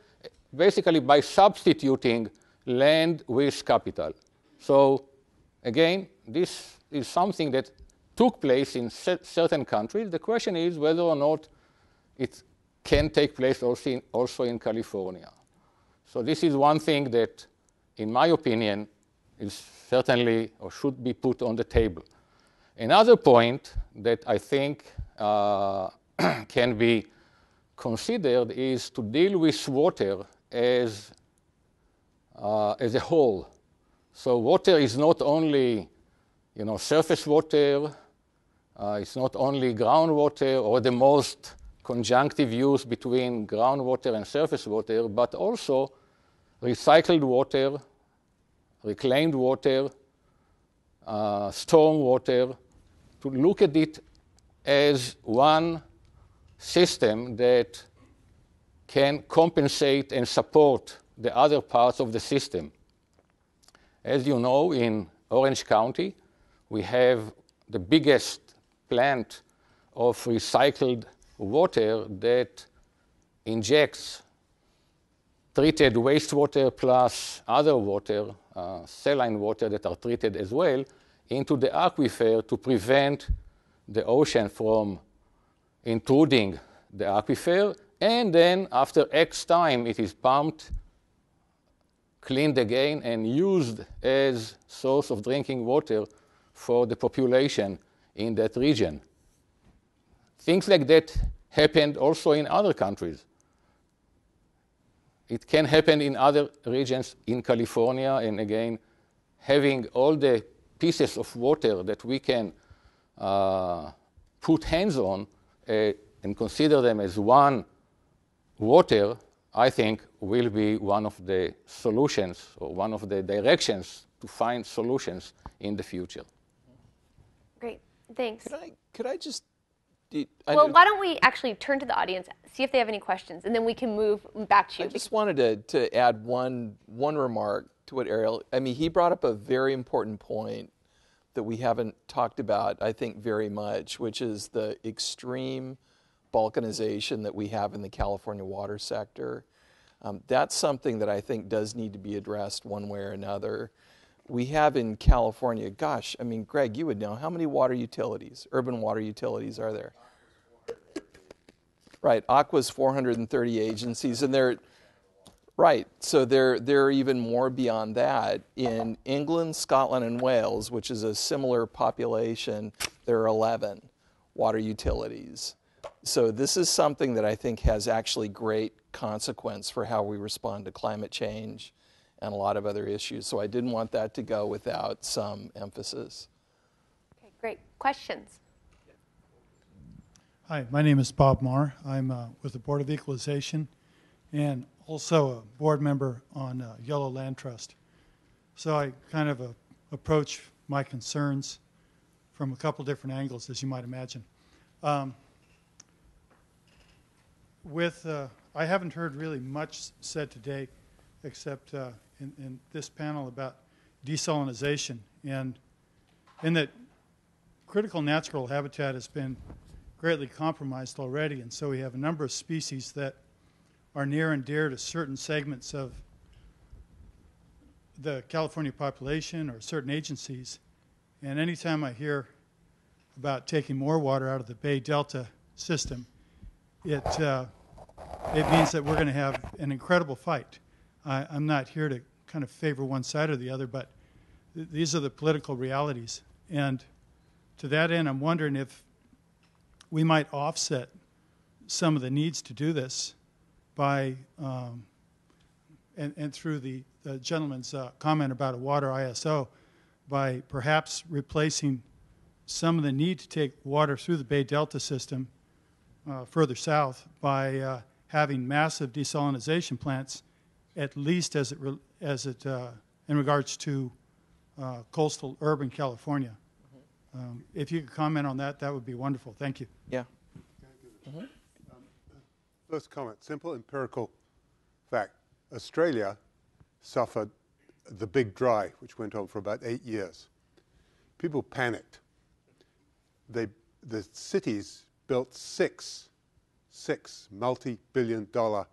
basically by substituting land with capital. So again, this is something that took place in certain countries. The question is whether or not it can take place also in California. So this is one thing that, in my opinion, is certainly or should be put on the table. Another point that I think can be considered is to deal with water as a whole. So water is not only, surface water. It's not only groundwater or the most conjunctive use between groundwater and surface water, but also recycled water, reclaimed water, storm water, to look at it as one system that can compensate and support the other parts of the system. As you know, in Orange County, we have the biggest plant of recycled water that injects treated wastewater plus other water, saline water that are treated as well, into the aquifer to prevent the ocean from intruding the aquifer. And then after X time, it is pumped, cleaned again, and used as source of drinking water for the population in that region. Things like that happened also in other countries. It can happen in other regions in California, and again, having all the pieces of water that we can put hands on and consider them as one water, I think will be one of the solutions or one of the directions to find solutions in the future. Great, thanks. Could I just... Well, why don't we actually turn to the audience, see if they have any questions, and then we can move back to you. I just wanted to add one remark to what Ariel, he brought up a very important point that we haven't talked about, I think, very much, which is the extreme balkanization that we have in the California water sector. That's something that I think does need to be addressed one way or another. we have in California, gosh, I mean, Greg, you would know, how many water utilities, urban water utilities are there? Right, Aqua's 430 agencies, and they're, right, so there are even more beyond that. In England, Scotland, and Wales, which is a similar population, there are 11 water utilities. So this is something that I think has actually great consequence for how we respond to climate change and a lot of other issues. So I didn't want that to go without some emphasis. Okay, great. Questions? Hi, my name is Bob Marr. I'm with the Board of Equalization and also a board member on Yellow Land Trust. So I kind of approach my concerns from a couple different angles, as you might imagine. I haven't heard really much said today except in this panel about desalination, and in that critical natural habitat has been greatly compromised already, and so we have a number of species that are near and dear to certain segments of the California population or certain agencies. And anytime I hear about taking more water out of the Bay Delta system, it means that we're going to have an incredible fight. I'm not here to kind of favor one side or the other, but these are the political realities. And to that end, I'm wondering if we might offset some of the needs to do this by, and through the gentleman's comment about a water ISO, by perhaps replacing some of the need to take water through the Bay Delta system further south by having massive desalination plants, at least as it in regards to coastal urban California. If you could comment on that, that would be wonderful. Thank you. Yeah. First comment, simple empirical fact. Australia suffered the big dry, which went on for about 8 years. People panicked. The cities built six multi-billion-dollar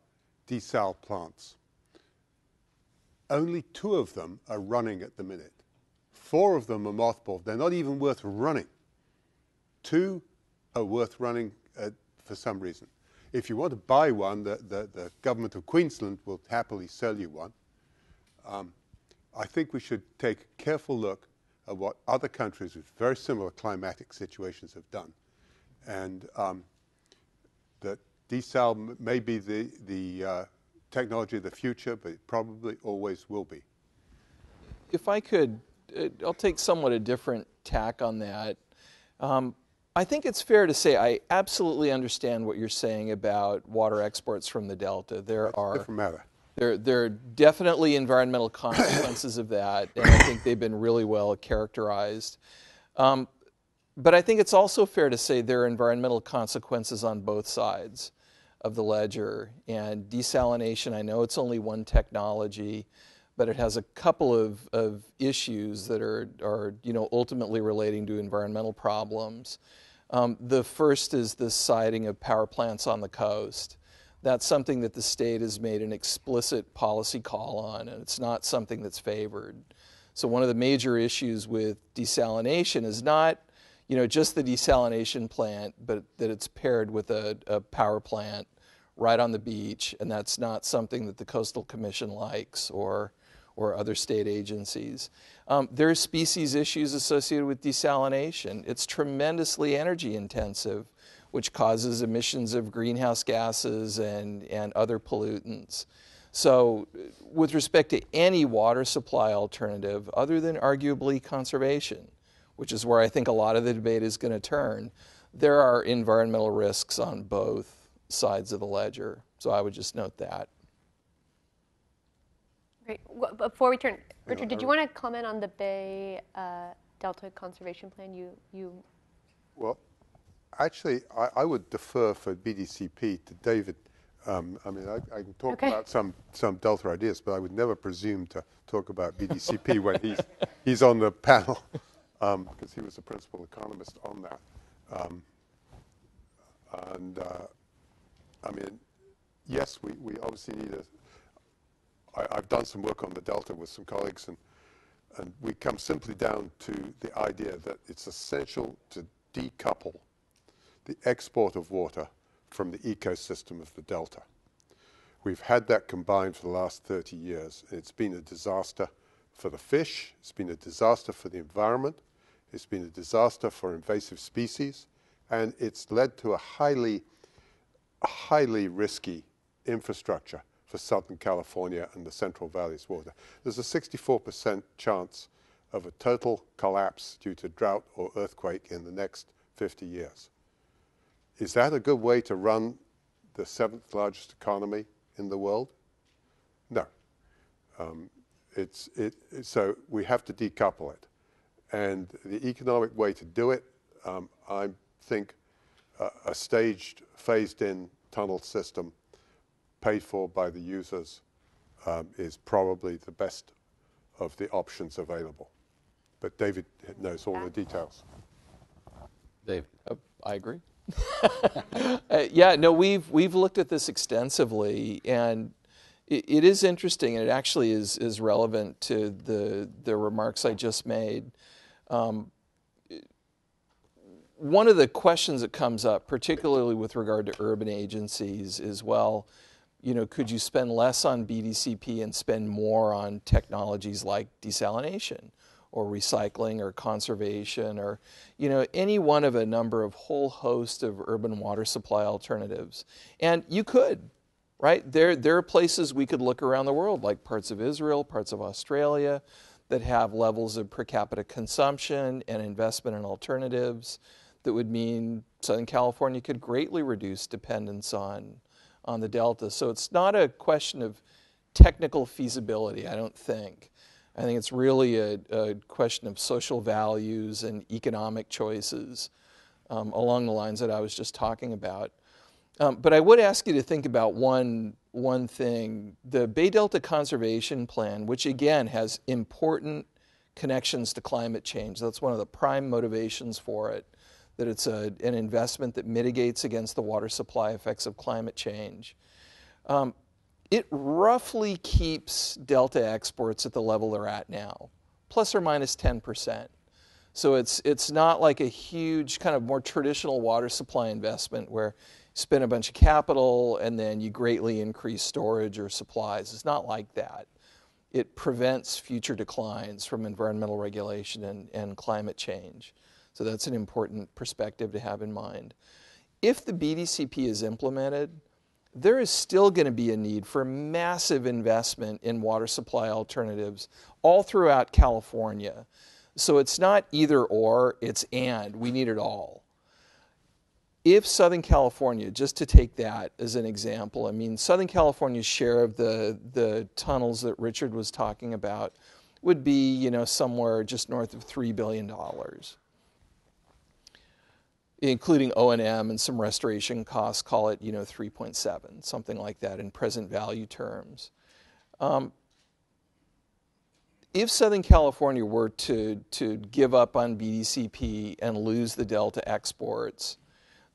desal plants. Only 2 of them are running at the minute. 4 of them are mothballed. They're not even worth running. 2 are worth running for some reason. If you want to buy one, the government of Queensland will happily sell you one. I think we should take a careful look at what other countries with very similar climatic situations have done. And that desal may be the technology of the future, but it probably always will be. If I could, I'll take somewhat a different tack on that. I think it's fair to say I absolutely understand what you're saying about water exports from the Delta. There are different matter. There are definitely environmental consequences of that, and I think they've been really well characterized. But I think it's also fair to say there are environmental consequences on both sides of the ledger. And desalination, I know it's only one technology, but it has a couple of issues that are ultimately relating to environmental problems. The first is the siting of power plants on the coast. That's something that the state has made an explicit policy call on, and it's not something that's favored. So one of the major issues with desalination is not, just the desalination plant, but that it's paired with a power plant right on the beach, and that's not something that the Coastal Commission likes or other state agencies. There are species issues associated with desalination. It's tremendously energy intensive, which causes emissions of greenhouse gases and other pollutants. So with respect to any water supply alternative, other than arguably conservation, which is where I think a lot of the debate is going to turn, there are environmental risks on both sides of the ledger. So I would just note that. Great. Before we turn, Richard, did you want to comment on the Bay Delta Conservation Plan? Well, actually, I would defer for BDCP to David. I can talk about some Delta ideas, but I would never presume to talk about BDCP when he's on the panel, because he was the principal economist on that. Yes, we obviously need I've done some work on the Delta with some colleagues, and And we come simply down to the idea that it's essential to decouple the export of water from the ecosystem of the delta. We've had that combined for the last 30 years. It's been a disaster for the fish, it's been a disaster for the environment, it's been a disaster for invasive species, and it's led to a highly risky infrastructure for Southern California and the Central Valley's water. There's a 64% chance of a total collapse due to drought or earthquake in the next 50 years. Is that a good way to run the 7th largest economy in the world? No. So we have to decouple it. And the economic way to do it, I think a staged, phased-in tunnel system paid for by the users is probably the best of the options available. But David knows all the details. David. I agree. Yeah, no, we've looked at this extensively, and it is interesting, and it actually is relevant to the remarks I just made. One of the questions that comes up, particularly with regard to urban agencies, is, well, could you spend less on BDCP and spend more on technologies like desalination or recycling or conservation or, any one of a number of whole host of urban water supply alternatives? And you could, right? There are places we could look around the world, like parts of Israel, parts of Australia, that have levels of per capita consumption and investment in alternatives that would mean Southern California could greatly reduce dependence on the Delta. So it's not a question of technical feasibility, I don't think. I think it's really a question of social values and economic choices along the lines that I was just talking about. But I would ask you to think about one thing. The Bay Delta Conservation Plan, which again has important connections to climate change. That's one of the prime motivations for it, that it's an investment that mitigates against the water supply effects of climate change. It roughly keeps Delta exports at the level they're at now, plus or minus 10%. So it's not like a huge kind of more traditional water supply investment where you spend a bunch of capital and then you greatly increase storage or supplies. It's not like that. It prevents future declines from environmental regulation and climate change. So that's an important perspective to have in mind. If the BDCP is implemented, there is still going to be a need for massive investment in water supply alternatives all throughout California. So it's not either or, it's and. We need it all. If Southern California, just to take that as an example, I mean, Southern California's share of the tunnels that Richard was talking about would be, somewhere just north of $3 billion. Including O&M and some restoration costs, call it 3.7, something like that in present value terms. If Southern California were to give up on BDCP and lose the Delta exports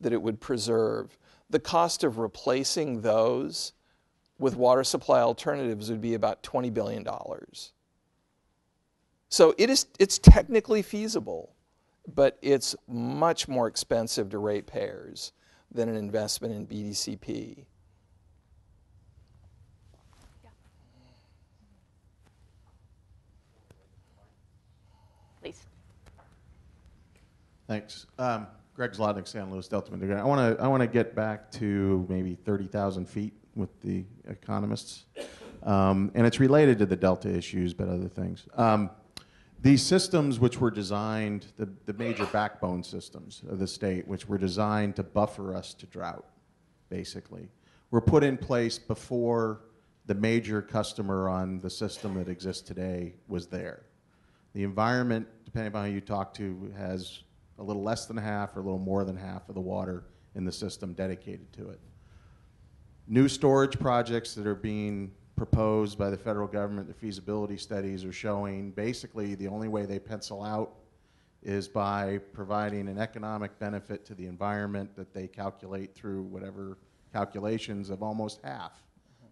that it would preserve, the cost of replacing those with water supply alternatives would be about $20 billion. So it's technically feasible, but it's much more expensive to ratepayers than an investment in BDCP. Yeah. Please. Thanks. Greg Zlotnick, San Luis Delta Moderator. I want to get back to maybe 30,000 feet with the economists, and it's related to the Delta issues, but other things. These systems which were designed, the major backbone systems of the state, which were designed to buffer us to drought, basically, were put in place before the major customer on the system that exists today was there. The environment, depending upon who you talk to, has a little less than half or a little more than half of the water in the system dedicated to it. New storage projects that are being proposed by the federal government, the feasibility studies are showing basically the only way they pencil out is by providing an economic benefit to the environment that they calculate through whatever calculations of almost half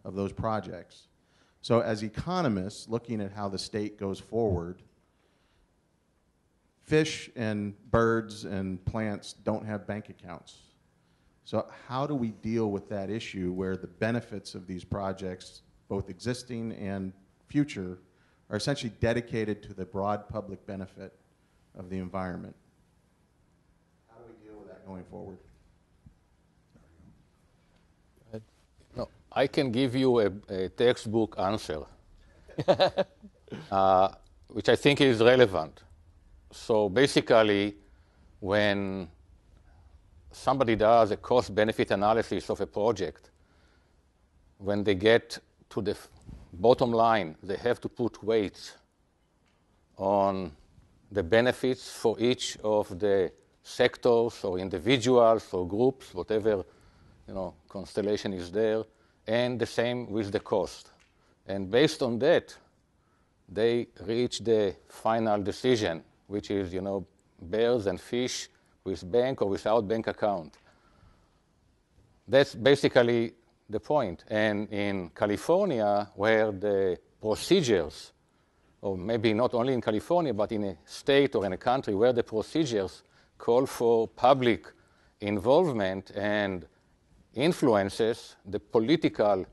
of those projects. So as economists looking at how the state goes forward, fish and birds and plants don't have bank accounts. So how do we deal with that issue where the benefits of these projects, both existing and future, are essentially dedicated to the broad public benefit of the environment? How do we deal with that going forward? No, I can give you a textbook answer, which I think is relevant. So basically, when somebody does a cost-benefit analysis of a project, when they get to the bottom line, they have to put weights on the benefits for each of the sectors or individuals or groups, whatever constellation is there, and the same with the cost. And based on that, they reach the final decision, which is, birds and fish with bank or without bank account. That's basically the point. And in California, where the procedures, or maybe not only in California, but in a state or in a country where the procedures call for public involvement and influences, the political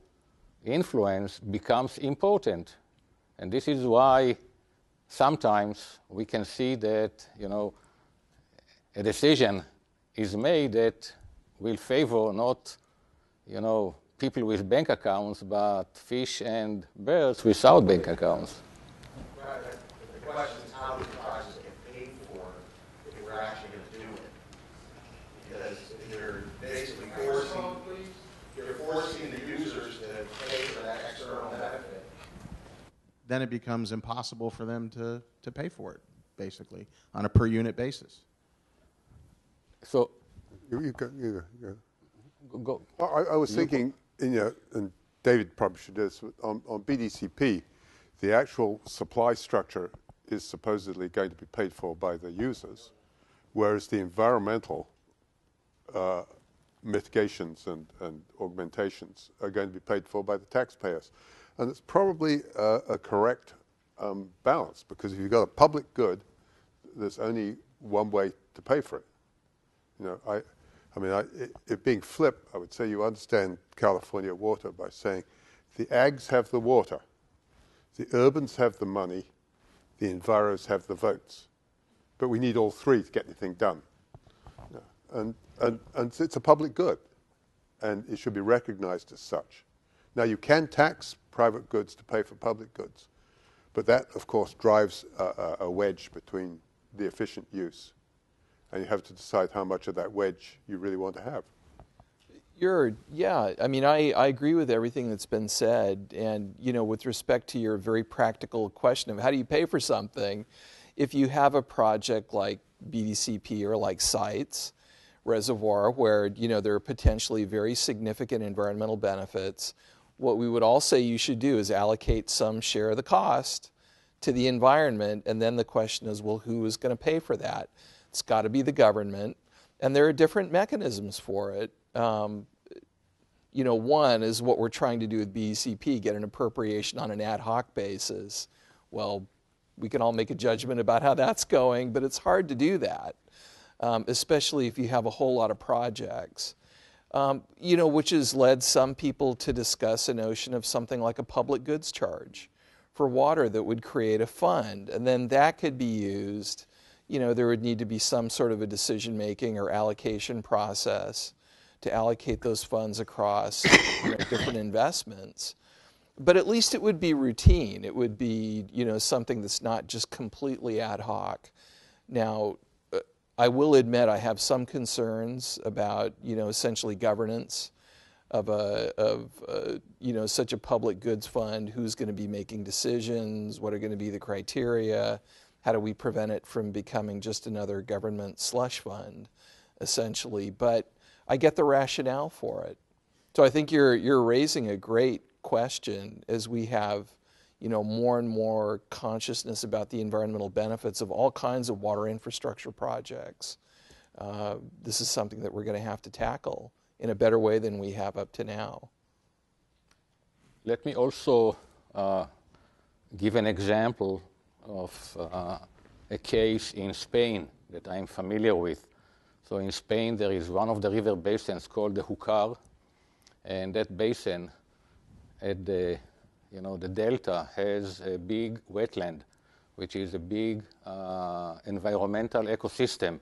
influence becomes important. And this is why sometimes we can see that, a decision is made that will favor not, people with bank accounts, but fish and birds without bank accounts. Right. The question is how these projects get paid for if we're actually going to do it. Because you're basically forcing the users to pay for that external benefit. Then it becomes impossible for them to pay for it, basically, on a per unit basis. So, You go. I was thinking, and David probably should do this, on BDCP, the actual supply structure is supposedly going to be paid for by the users, whereas the environmental mitigations and augmentations are going to be paid for by the taxpayers. And it's probably a correct balance, because if you've got a public good, there's only one way to pay for it. It being flipped, I would say you understand California water by saying the ags have the water, the urbans have the money, the enviros have the votes. But we need all three to get anything done. And it's a public good, and it should be recognized as such. Now, you can tax private goods to pay for public goods, but that, of course, drives a wedge between the efficient use. And you have to decide how much of that wedge you really want to have. I agree with everything that's been said. And, with respect to your very practical question of how do you pay for something, if you have a project like BDCP or like Sites Reservoir where, there are potentially very significant environmental benefits, what we would all say you should do is allocate some share of the cost to the environment. And then the question is, well, who is going to pay for that? It's got to be the government, and there are different mechanisms for it. One is what we're trying to do with BDCP, get an appropriation on an ad hoc basis. Well, we can all make a judgment about how that's going, but it's hard to do that, especially if you have a whole lot of projects, which has led some people to discuss a notion of something like a public goods charge for water that would create a fund, and then that could be used. There would need to be some sort of a decision-making or allocation process to allocate those funds across different investments. But at least it would be routine. It would be, something that's not just completely ad hoc. Now, I will admit I have some concerns about, essentially governance of such a public goods fund. Who's going to be making decisions? What are going to be the criteria? How do we prevent it from becoming just another government slush fund, essentially? But I get the rationale for it. So I think you're raising a great question as we have, more and more consciousness about the environmental benefits of all kinds of water infrastructure projects. This is something that we're going to have to tackle in a better way than we have up to now. Let me also give an example of a case in Spain that I'm familiar with. So in Spain, there is one of the river basins called the Júcar, and that basin at the, the delta has a big wetland, which is a big environmental ecosystem.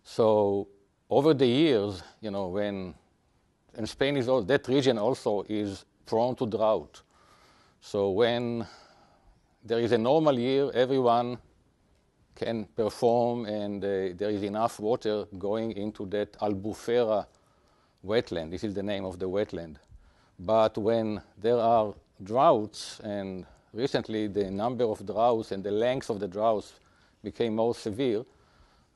So over the years, and Spain is that region also is prone to drought. So when there is a normal year, everyone can perform, and there is enough water going into that Albufera wetland. This is the name of the wetland. But when there are droughts, and recently the number of droughts and the length of the droughts became more severe,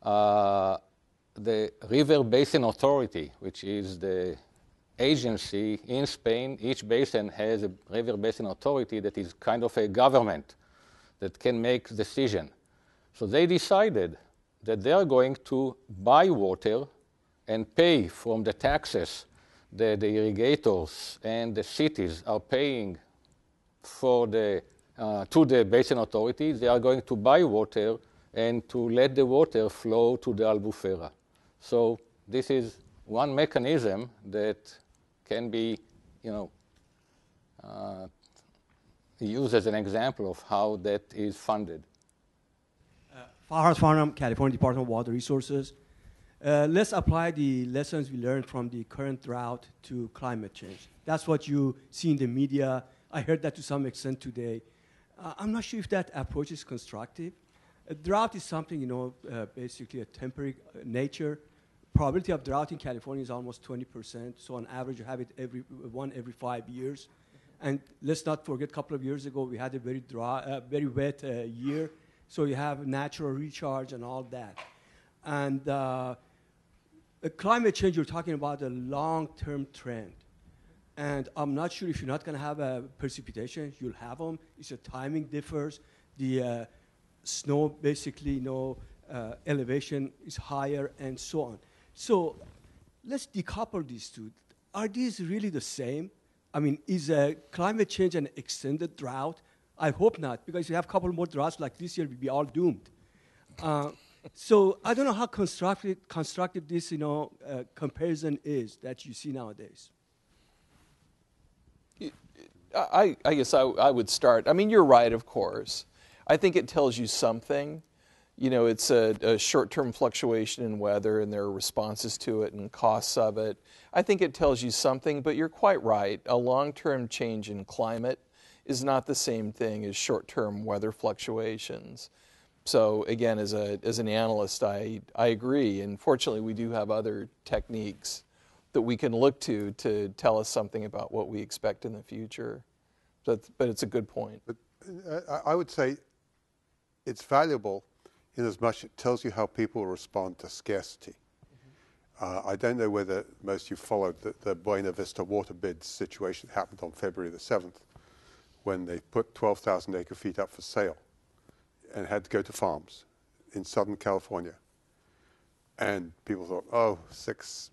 the River Basin Authority, which is the agency in Spain, each basin has a river basin authority that is kind of a government that can make decision. So they decided that they are going to buy water and pay from the taxes that the irrigators and the cities are paying for to the basin authority. They are going to buy water and to let the water flow to the Albufera. So this is one mechanism that can be, used as an example of how that is funded. Farhad Farnham, California Department of Water Resources. Let's apply the lessons we learned from the current drought to climate change. That's what you see in the media. I heard that to some extent today. I'm not sure if that approach is constructive. A drought is something, basically a temporary nature. Probability of drought in California is almost 20%. So on average, you have it every 5 years. And let's not forget, a couple of years ago, we had a very dry, very wet year. So you have natural recharge and all that. And climate change, you're talking about a long-term trend. And I'm not sure if you're not going to have a precipitation. You'll have them. It's a timing differs. The snow, basically, elevation is higher and so on. So let's decouple these two. Are these really the same? I mean, is climate change an extended drought? I hope not, because if you have a couple more droughts like this year, we'd be all doomed. So I don't know how constructive this, comparison is that you see nowadays. I guess I would start. I mean, you're right, of course. I think it tells you something. It's a short-term fluctuation in weather, and there are responses to it and costs of it. I think it tells you something, but you're quite right. A long-term change in climate is not the same thing as short-term weather fluctuations. So again, as an analyst, I agree. And fortunately, we do have other techniques that we can look to tell us something about what we expect in the future. But it's a good point. But I would say it's valuable in as much it tells you how people respond to scarcity. I don't know whether most of you followed the Buena Vista water bids situation that happened on February the 7th, when they put 12,000 acre feet up for sale and had to go to farms in Southern California. And people thought,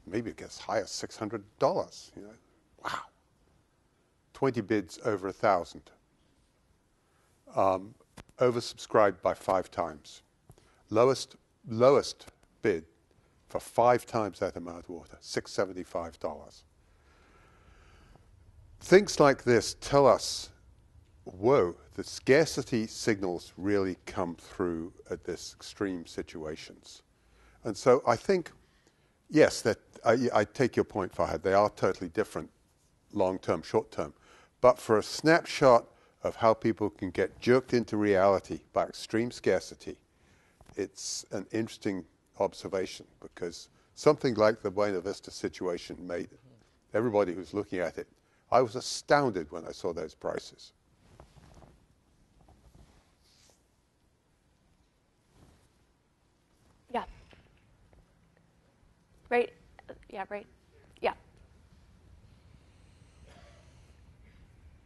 maybe it gets higher, $600, Wow. 20 bids over 1,000. Oversubscribed by 5 times. Lowest bid for 5 times that amount of water, $675. Things like this tell us, whoa, the scarcity signals really come through at this extreme situations. And so I think, yes, that I take your point, Farhad. They are totally different, long-term, short-term. But for a snapshot of how people can get jerked into reality by extreme scarcity, it's an interesting observation, because something like the Buena Vista situation made everybody who's looking at it, I was astounded when I saw those prices. Yeah. Right? Yeah, right. Yeah.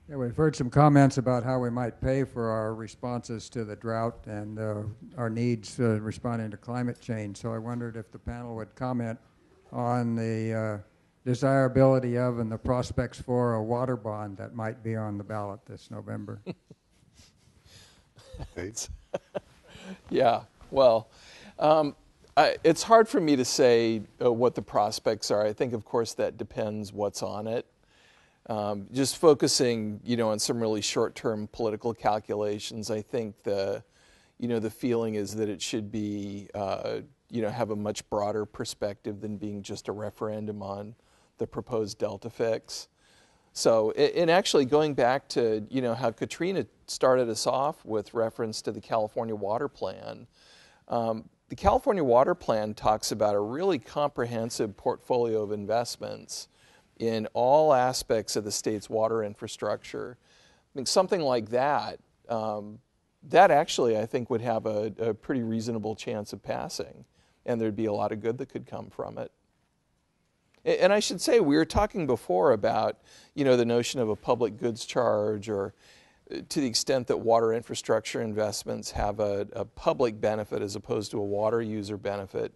Yeah, we've heard some comments about how we might pay for our responses to the drought and our needs responding to climate change. So I wondered if the panel would comment on the desirability of and the prospects for a water bond that might be on the ballot this November. Yeah, well, it's hard for me to say what the prospects are. I think, of course, that depends what's on it. Just focusing, on some really short-term political calculations, I think the feeling is that it should be, have a much broader perspective than being just a referendum on the proposed Delta fix. So, and actually going back to, how Katrina started us off with reference to the California Water Plan, the California Water Plan talks about a really comprehensive portfolio of investments in all aspects of the state's water infrastructure. I think something like that, that actually I think would have a pretty reasonable chance of passing, and there'd be a lot of good that could come from it. And I should say, we were talking before about, the notion of a public goods charge, or to the extent that water infrastructure investments have a public benefit as opposed to a water user benefit.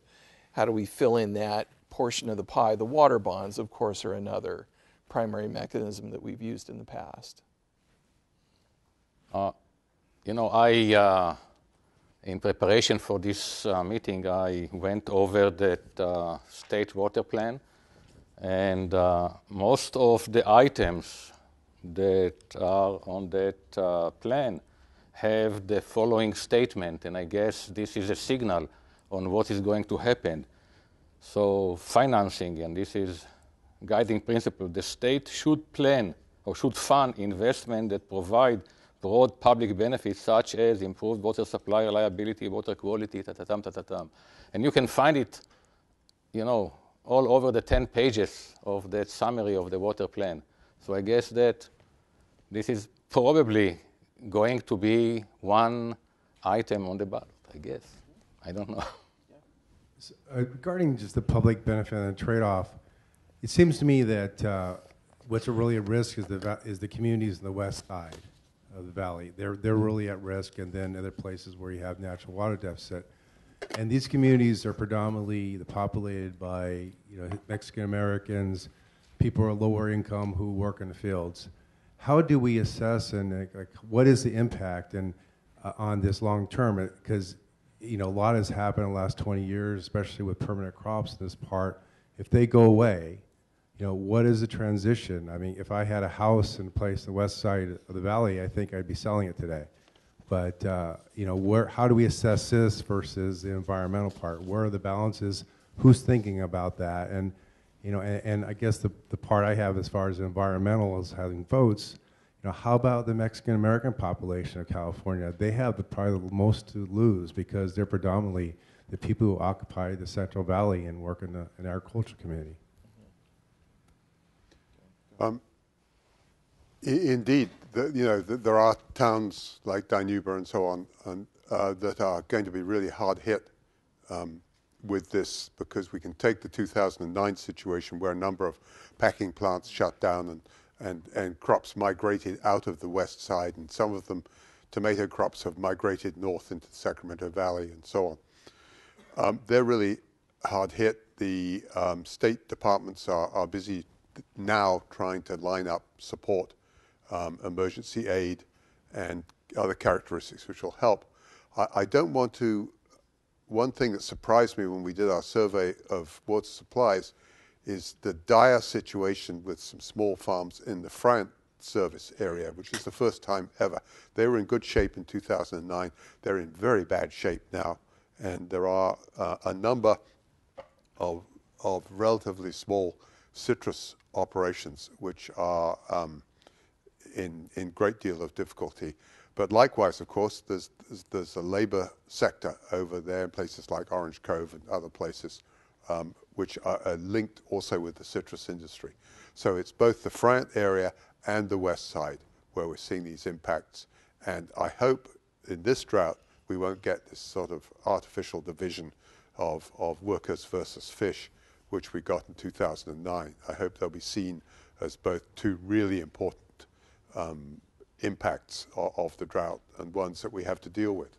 How do we fill in that portion of the pie? The water bonds, of course, are another primary mechanism that we've used in the past. In preparation for this meeting, I went over that state water plan. And most of the items that are on that plan have the following statement, and I guess this is a signal on what is going to happen. So financing, and this is guiding principle, the state should plan or should fund investment that provide broad public benefits such as improved water supply reliability, water quality, ta-ta-tam. And you can find it, all over the 10 pages of that summary of the water plan. So I guess that this is probably going to be one item on the ballot, I guess. I don't know. So, regarding just the public benefit and the trade-off, it seems to me that what's really at risk is the communities in the west side of the valley. They're really at risk, and then other places where you have natural water deficit. And these communities are predominantly populated by Mexican Americans, people who are lower income who work in the fields. How do we assess and what is the impact on this long term? Because a lot has happened in the last 20 years, especially with permanent crops in this part. If they go away, what is the transition? I mean, if I had a house in a place on the west side of the valley, I think I'd be selling it today. But how do we assess this versus the environmental part? Where are the balances? Who's thinking about that? And and I guess the part I have as far as environmental is having votes. How about the Mexican American population of California? They have probably the most to lose because they're predominantly the people who occupy the Central Valley and work in the agriculture community. Indeed, there are towns like Dinar and so on that are going to be really hard hit with this, because we can take the 2009 situation where a number of packing plants shut down and crops migrated out of the west side, and some of them, tomato crops, have migrated north into the Sacramento Valley and so on. They're really hard hit. The state departments are busy now trying to line up support, emergency aid, and other characteristics which will help. I don't want to. One thing that surprised me when we did our survey of water supplies is the dire situation with some small farms in the Friant service area, which is the first time ever. They were in good shape in 2009. They're in very bad shape now, and there are a number of relatively small citrus operations which are in great deal of difficulty. But likewise, of course, there's a labor sector over there in places like Orange Cove and other places which are linked also with the citrus industry. So it's both the Friant area and the west side where we're seeing these impacts. And I hope in this drought we won't get this sort of artificial division of workers versus fish, which we got in 2009. I hope they'll be seen as both two really important impacts of the drought and ones that we have to deal with.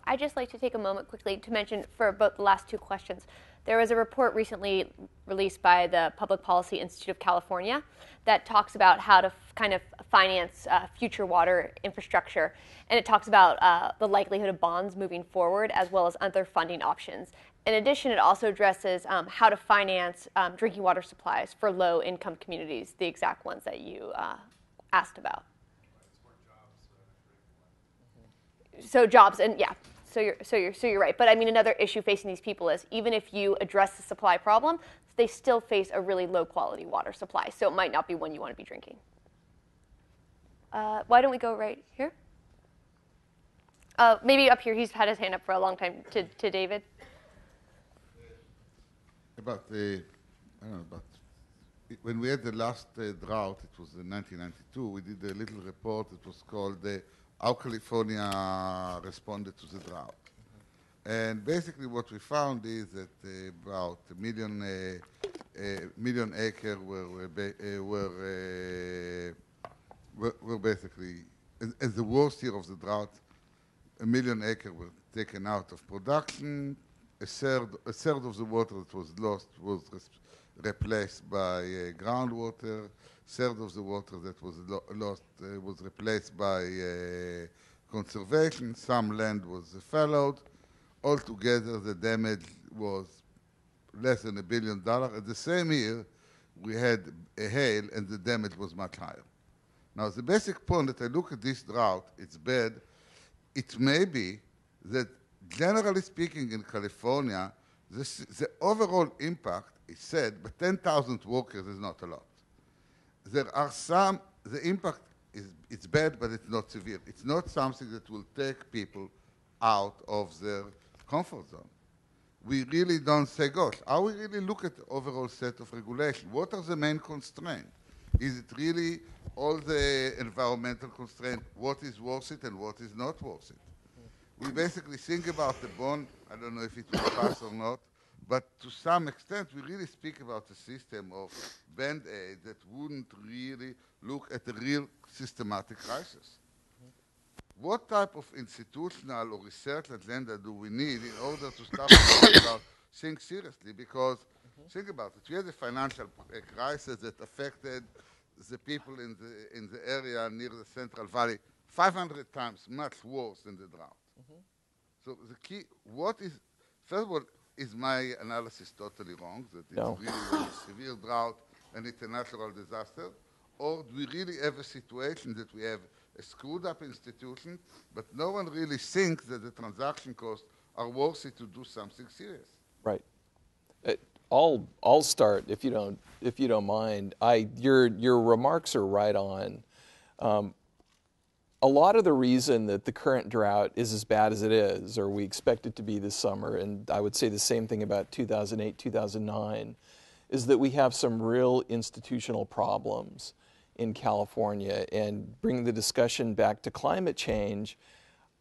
I'd just like to take a moment quickly to mention for both the last two questions. There was a report recently released by the Public Policy Institute of California that talks about how to kind of finance future water infrastructure. And it talks about the likelihood of bonds moving forward as well as other funding options. In addition, it also addresses how to finance drinking water supplies for low-income communities, the exact ones that you asked about. So jobs, and yeah, so you're right. But I mean, another issue facing these people is even if you address the supply problem, they still face a really low-quality water supply. So it might not be one you want to be drinking. Why don't we go right here? Maybe up here. He's had his hand up for a long time. To David. About I don't know, about when we had the last drought, it was in 1992. We did a little report. It was called How California Responded to the Drought. And basically what we found is that about a million acres were basically, as the worst year of the drought, 1 million acres were taken out of production. A third of the water that was lost was replaced by groundwater. A third of the water that was lost was replaced by conservation. Some land was fallowed. Altogether, the damage was less than $1 billion. At the same year, we had a hail, and the damage was much higher. Now, the basic point that I look at this drought, it's bad. It may be that, generally speaking, in California, the overall impact is said, but 10,000 workers is not a lot. There are some, the impact it's bad, but it's not severe. It's not something that will take people out of their comfort zone. We really don't say, gosh, how we really look at the overall set of regulation? What are the main constraints? Is it really all the environmental constraints, what is worth it and what is not worth it? We basically think about the bond, I don't know if it will pass or not, but to some extent we really speak about a system of band-aid that wouldn't really look at the real systematic crisis. What type of institutional or research agenda do we need in order to start talking about things seriously? Because think about it, we had a financial crisis that affected the people in the area near the Central Valley 500 times much worse than the drought. So the key, first of all, is my analysis totally wrong, that it's really a severe drought and it's a natural disaster? Or do we really have a situation that we have a screwed up institution, but no one really thinks that the transaction costs are worth it to do something serious? Right. I'll start if you don't mind. Your remarks are right on. A lot of the reason that the current drought is as bad as it is, or we expect it to be this summer, and I would say the same thing about 2008, 2009, is that we have some real institutional problems in California. And bring the discussion back to climate change,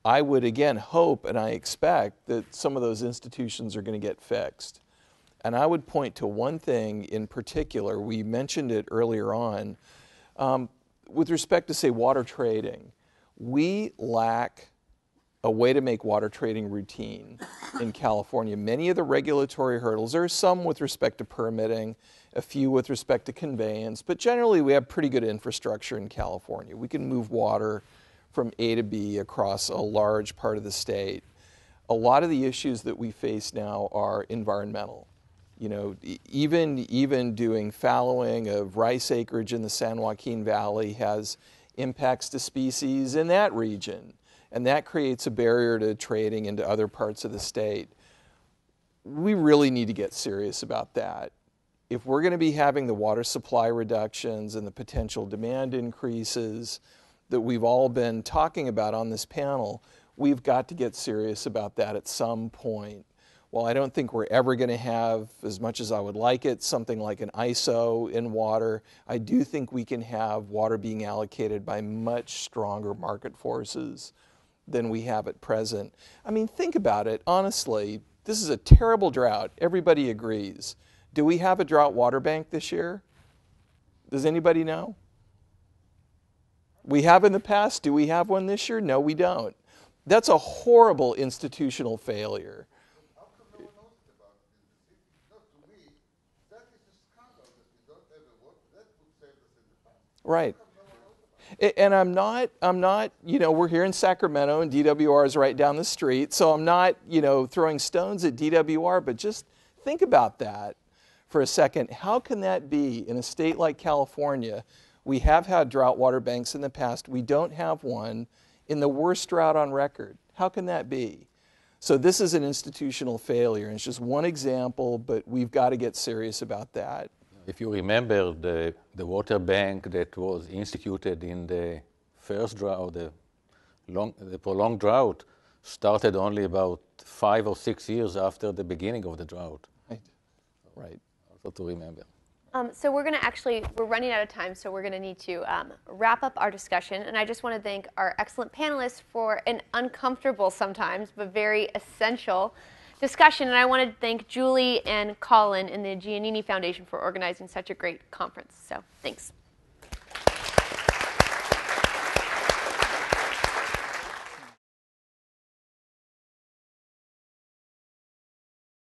I would again hope and I expect that some of those institutions are going to get fixed. And I would point to one thing in particular. We mentioned it earlier on. With respect to, say, water trading, we lack a way to make water trading routine in California. Many of the regulatory hurdles, there are some with respect to permitting, a few with respect to conveyance, but generally we have pretty good infrastructure in California. We can move water from A to B across a large part of the state. A lot of the issues that we face now are environmental. You know, even doing fallowing of rice acreage in the San Joaquin Valley has impacts to species in that region, and that creates a barrier to trading into other parts of the state. We really need to get serious about that. If we're going to be having the water supply reductions and the potential demand increases that we've all been talking about on this panel, we've got to get serious about that at some point. While I don't think we're ever going to have, as much as I would like it, something like an ISO in water, I do think we can have water being allocated by much stronger market forces than we have at present. I mean, think about it. Honestly, this is a terrible drought. Everybody agrees. Do we have a drought water bank this year? Does anybody know? We have in the past. Do we have one this year? No, we don't. That's a horrible institutional failure. Right. And I'm not, we're here in Sacramento and DWR is right down the street, so I'm not, throwing stones at DWR, but just think about that for a second. How can that be in a state like California? We have had drought water banks in the past. We don't have one in the worst drought on record. How can that be? So this is an institutional failure, and it's just one example, but we've got to get serious about that. If you remember the water bank that was instituted in the first drought, the prolonged drought, started only about 5 or 6 years after the beginning of the drought. Right. Also to remember. So we're running out of time, so we're going to need to wrap up our discussion. And I just want to thank our excellent panelists for an uncomfortable sometimes, but very essential discussion. And I want to thank Julie and Colin and the Giannini Foundation for organizing such a great conference. So thanks.